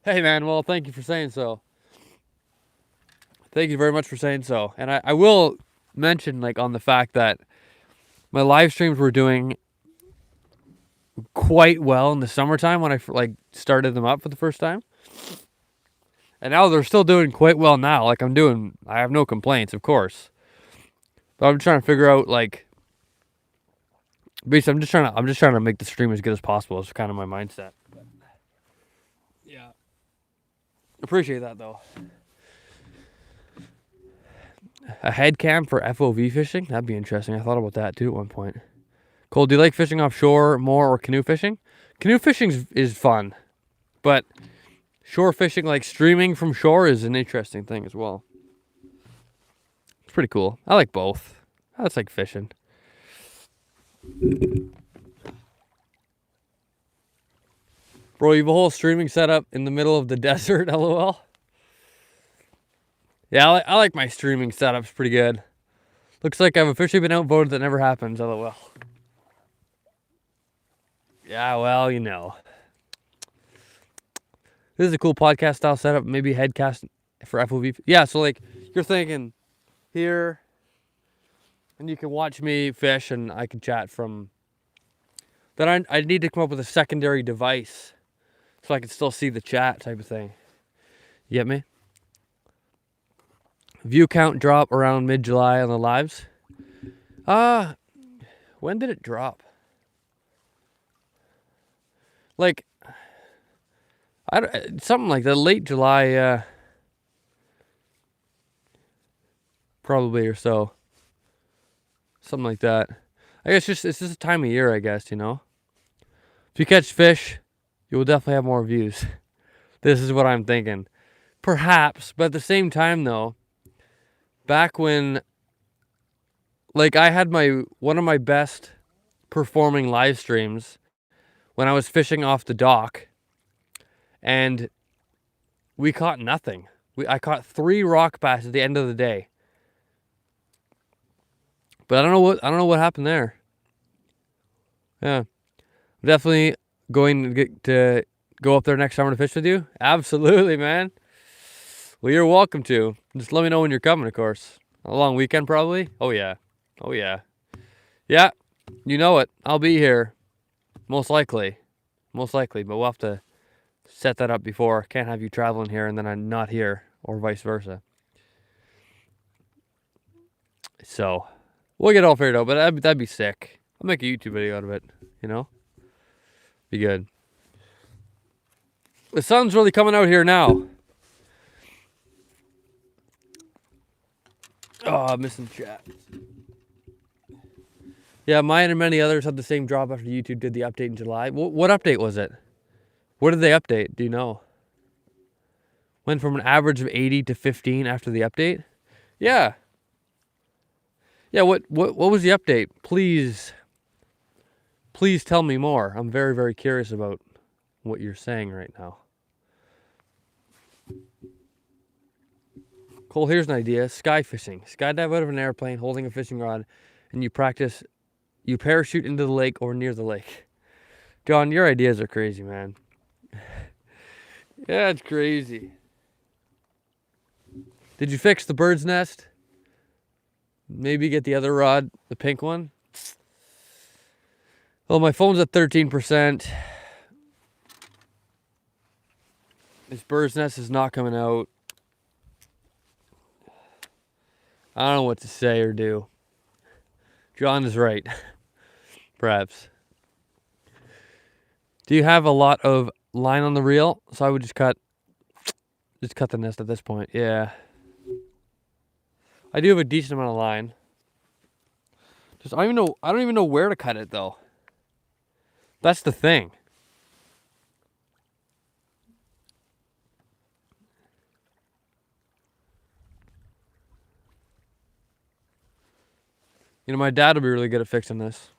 Hey, man. Well, thank you for saying so. Thank you very much for saying so. And I will mention, like, on the fact that my live streams were doing quite well in the summertime when I like started them up for the first time. And now they're still doing quite well now. Like I have no complaints, of course. But I'm trying to figure out, like, basically I'm just trying to make the stream as good as possible. It's kind of my mindset. But yeah. Appreciate that though. A head cam for FOV fishing? That'd be interesting. I thought about that too at one point. Cole, do you like fishing offshore more or canoe fishing? Canoe fishing is fun, but shore fishing, like streaming from shore, is an interesting thing as well. It's pretty cool. I like both. That's like fishing. Bro, you have a whole streaming setup in the middle of the desert, lol. Yeah, I like my streaming setups pretty good. Looks like I've officially been outvoted. That never happens, lol. Yeah, well, you know. This is a cool podcast style setup. Maybe headcast for FOV. Yeah, so like you're thinking here, and you can watch me fish, and I can chat from. Then I need to come up with a secondary device, so I can still see the chat type of thing. You get me? View count drop around mid-July on the lives. When did it drop? Like, something like that, late July, probably, or so. Something like that. I guess it's just a time of year, I guess, you know? If you catch fish, you will definitely have more views. This is what I'm thinking. Perhaps, but at the same time, though, back when, like, I had one of my best performing live streams when I was fishing off the dock, and we caught nothing. I caught 3 rock bass at the end of the day. But I don't know what happened there. Yeah. I'm definitely going to go up there next summer to fish with you. Absolutely, man. Well, you're welcome to. Just let me know when you're coming, of course. A long weekend, probably. Oh, yeah. Oh, yeah. Yeah, you know it. I'll be here. Most likely. But we'll have to set that up before. Can't have you traveling here and then I'm not here, or vice versa. So, we'll get it all figured out, but that'd be sick. I'll make a YouTube video out of it, you know? Be good. The sun's really coming out here now. Oh, I'm missing chat. Yeah, mine and many others had the same drop after YouTube did the update in July. What update was it? What did they update? Do you know? Went from an average of 80 to 15 after the update? Yeah. Yeah, what was the update? Please tell me more. I'm very, very curious about what you're saying right now. Cole, here's an idea. Sky fishing. Skydive out of an airplane holding a fishing rod, and you parachute into the lake or near the lake. John, your ideas are crazy, man. Yeah, it's crazy. Did you fix the bird's nest? Maybe get the other rod, the pink one? Well, my phone's at 13%. This bird's nest is not coming out. I don't know what to say or do. John is right. Perhaps. Do you have a lot of line on the reel? So I would just cut the nest at this point. Yeah. I do have a decent amount of line. I don't even know where to cut it though. That's the thing. You know, my dad will be really good at fixing this.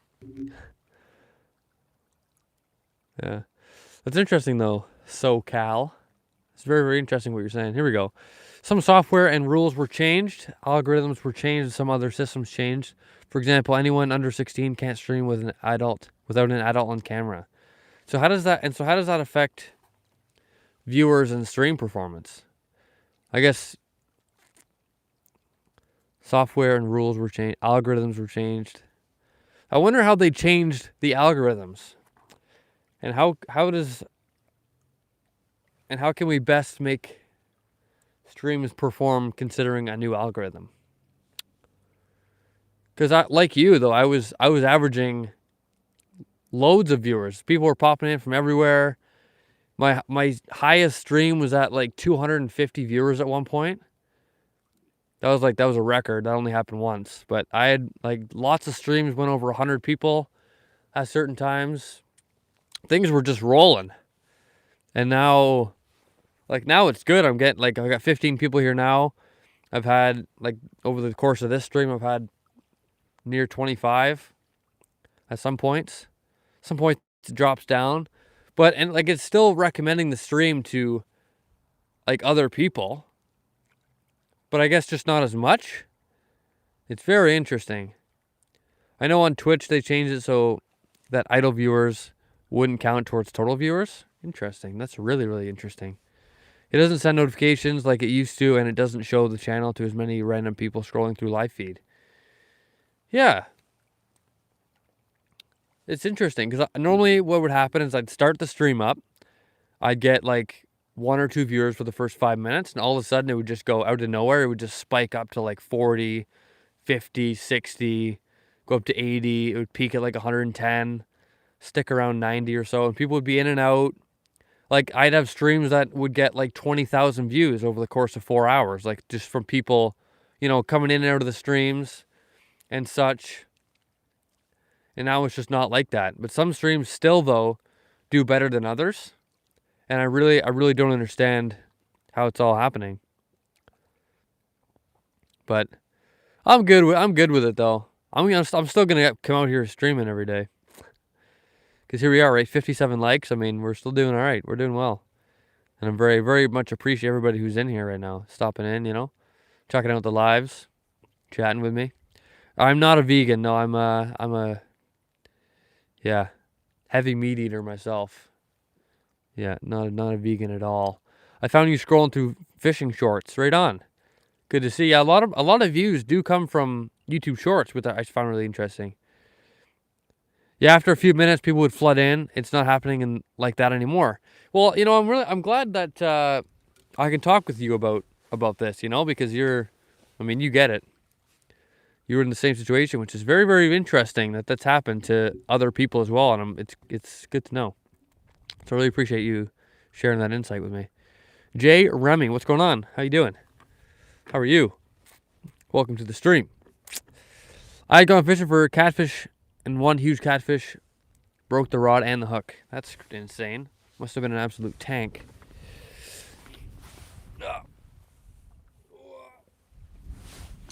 Yeah. That's interesting though. SoCal. It's very, very interesting what you're saying. Here we go. Some software and rules were changed. Algorithms were changed and some other systems changed. For example, anyone under 16 can't stream without an adult on camera. So how does that affect viewers and stream performance. I guess software and rules were changed. Algorithms were changed. I wonder how they changed the algorithms. And how can we best make streams perform considering a new algorithm? Because like you though, I was averaging loads of viewers. People were popping in from everywhere. My highest stream was at like 250 viewers at one point. That was a record. That only happened once. But I had like lots of streams, went over 100 people at certain times. Things were just rolling. And now it's good. I got 15 people here now. I've had, like, over the course of this stream, I've had near 25 at some points. Some points it drops down. But, and like, it's still recommending the stream to, like, other people. But I guess just not as much. It's very interesting. I know on Twitch they changed it so that idle viewers wouldn't count towards total viewers. Interesting. That's really, really interesting. It doesn't send notifications like it used to, and it doesn't show the channel to as many random people scrolling through live feed. Yeah. It's interesting, because normally what would happen is I'd start the stream up. I'd get like 1 or 2 viewers for the first 5 minutes, and all of a sudden it would just go out of nowhere. It would just spike up to like 40, 50, 60, go up to 80. It would peak at like 110, stick around 90 or so, and people would be in and out. Like, I'd have streams that would get like 20,000 views over the course of 4 hours, like just from people, coming in and out of the streams and such. And now it's just not like that. But some streams still, though, do better than others. And I really don't understand how it's all happening. But I'm good with it though. I'm still gonna come out here streaming every day. Because here we are, right? 57 likes. I mean, we're still doing all right. We're doing well. And I'm very, very much appreciate everybody who's in here right now, stopping in, checking out the lives, chatting with me. I'm not a vegan. No, I'm a heavy meat eater myself. Yeah, not a vegan at all. I found you scrolling through fishing shorts. Right on. Good to see. Yeah, a lot of views do come from YouTube Shorts, which I found really interesting. Yeah, after a few minutes, people would flood in. It's not happening like that anymore. Well, I'm glad that I can talk with you about this, because you get it. You're in the same situation, which is very, very interesting that that's happened to other people as well, and it's good to know. So I really appreciate you sharing that insight with me. Jay Remy, what's going on? How you doing? How are you? Welcome to the stream. I had gone fishing for catfish, and one huge catfish broke the rod and the hook. That's insane. Must have been an absolute tank.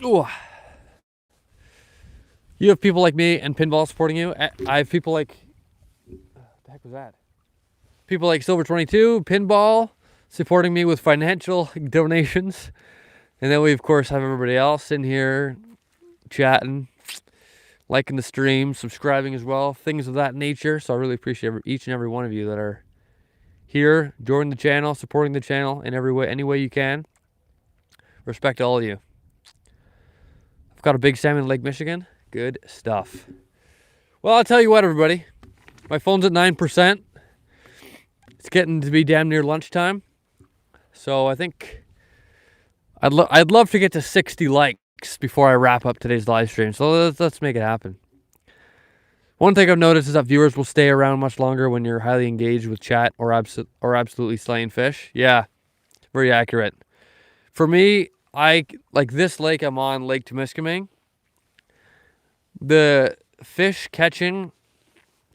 Ooh. You have people like me and Pinball supporting you. I have people like... What the heck was that? People like Silver22, Pinball, supporting me with financial donations. And then we, of course, have everybody else in here chatting, liking the stream, subscribing as well, things of that nature. So I really appreciate each and every one of you that are here, joining the channel, supporting the channel in any way you can. Respect to all of you. I've got a big salmon in Lake Michigan. Good stuff. Well, I'll tell you what, everybody. My phone's at 9%. It's getting to be damn near lunchtime. So I think I'd love to get to 60 likes before I wrap up today's live stream. So let's make it happen. One thing I've noticed is that viewers will stay around much longer when you're highly engaged with chat or absolutely slaying fish. Yeah, very accurate. For me, I like this lake I'm on, Lake Temiskaming. The fish catching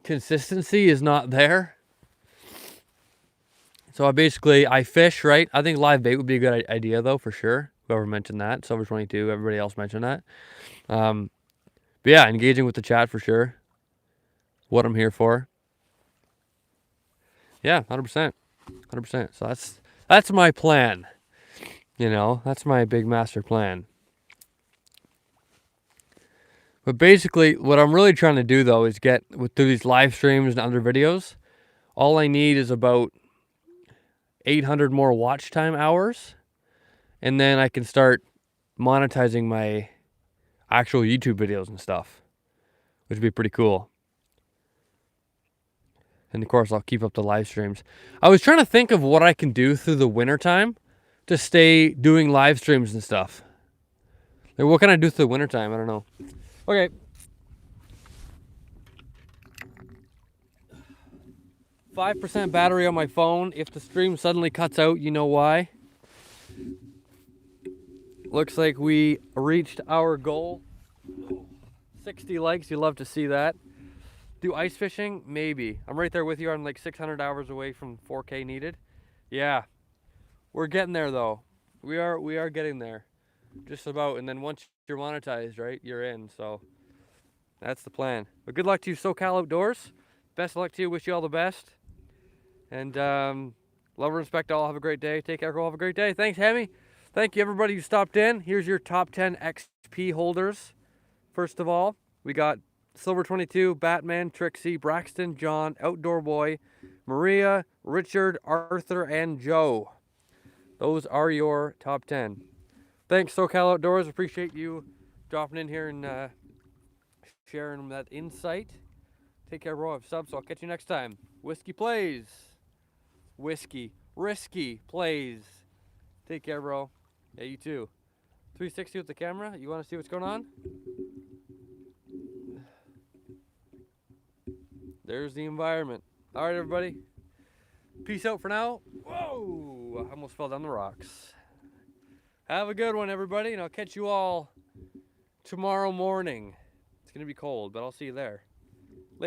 consistency is not there. So I fish, right? I think live bait would be a good idea though, for sure. Whoever mentioned that, Silver22, everybody else mentioned that. But yeah, engaging with the chat for sure. What I'm here for. Yeah, 100%. 100%. So that's my plan. That's my big master plan. But basically, what I'm really trying to do, though, is through these live streams and other videos, all I need is about 800 more watch time hours, and then I can start monetizing my actual YouTube videos and stuff, which would be pretty cool. And of course, I'll keep up the live streams. I was trying to think of what I can do through the winter time to stay doing live streams and stuff. Like, what can I do through the winter time? I don't know. Okay. %5 battery on my phone. If the stream suddenly cuts out, you know why. Looks like we reached our goal. 60 likes, you love to see that. Do ice fishing? Maybe. I'm right there with you. I'm like 600 hours away from 4K needed. Yeah. We're getting there though. We are getting there. Just about. And then once you're monetized, right, you're in. So that's the plan. But good luck to you, SoCal Outdoors. Best of luck to you. Wish you all the best. And love and respect all. Have a great day. Take care, girl. Have a great day. Thanks, Hammy. Thank you, everybody who stopped in. Here's your top 10 XP holders. First of all, we got Silver 22, Batman, Trixie, Braxton, John, Outdoor Boy, Maria, Richard, Arthur, and Joe. Those are your top 10. Thanks, SoCal Outdoors. Appreciate you dropping in here and sharing that insight. Take care, bro. I've subbed, so I'll catch you next time. Whiskey plays. Whiskey. Risky plays. Take care, bro. Yeah, you too. 360 with the camera. You want to see what's going on? There's the environment. All right, everybody. Peace out for now. Whoa! I almost fell down the rocks. Have a good one, everybody, and I'll catch you all tomorrow morning. It's going to be cold, but I'll see you there.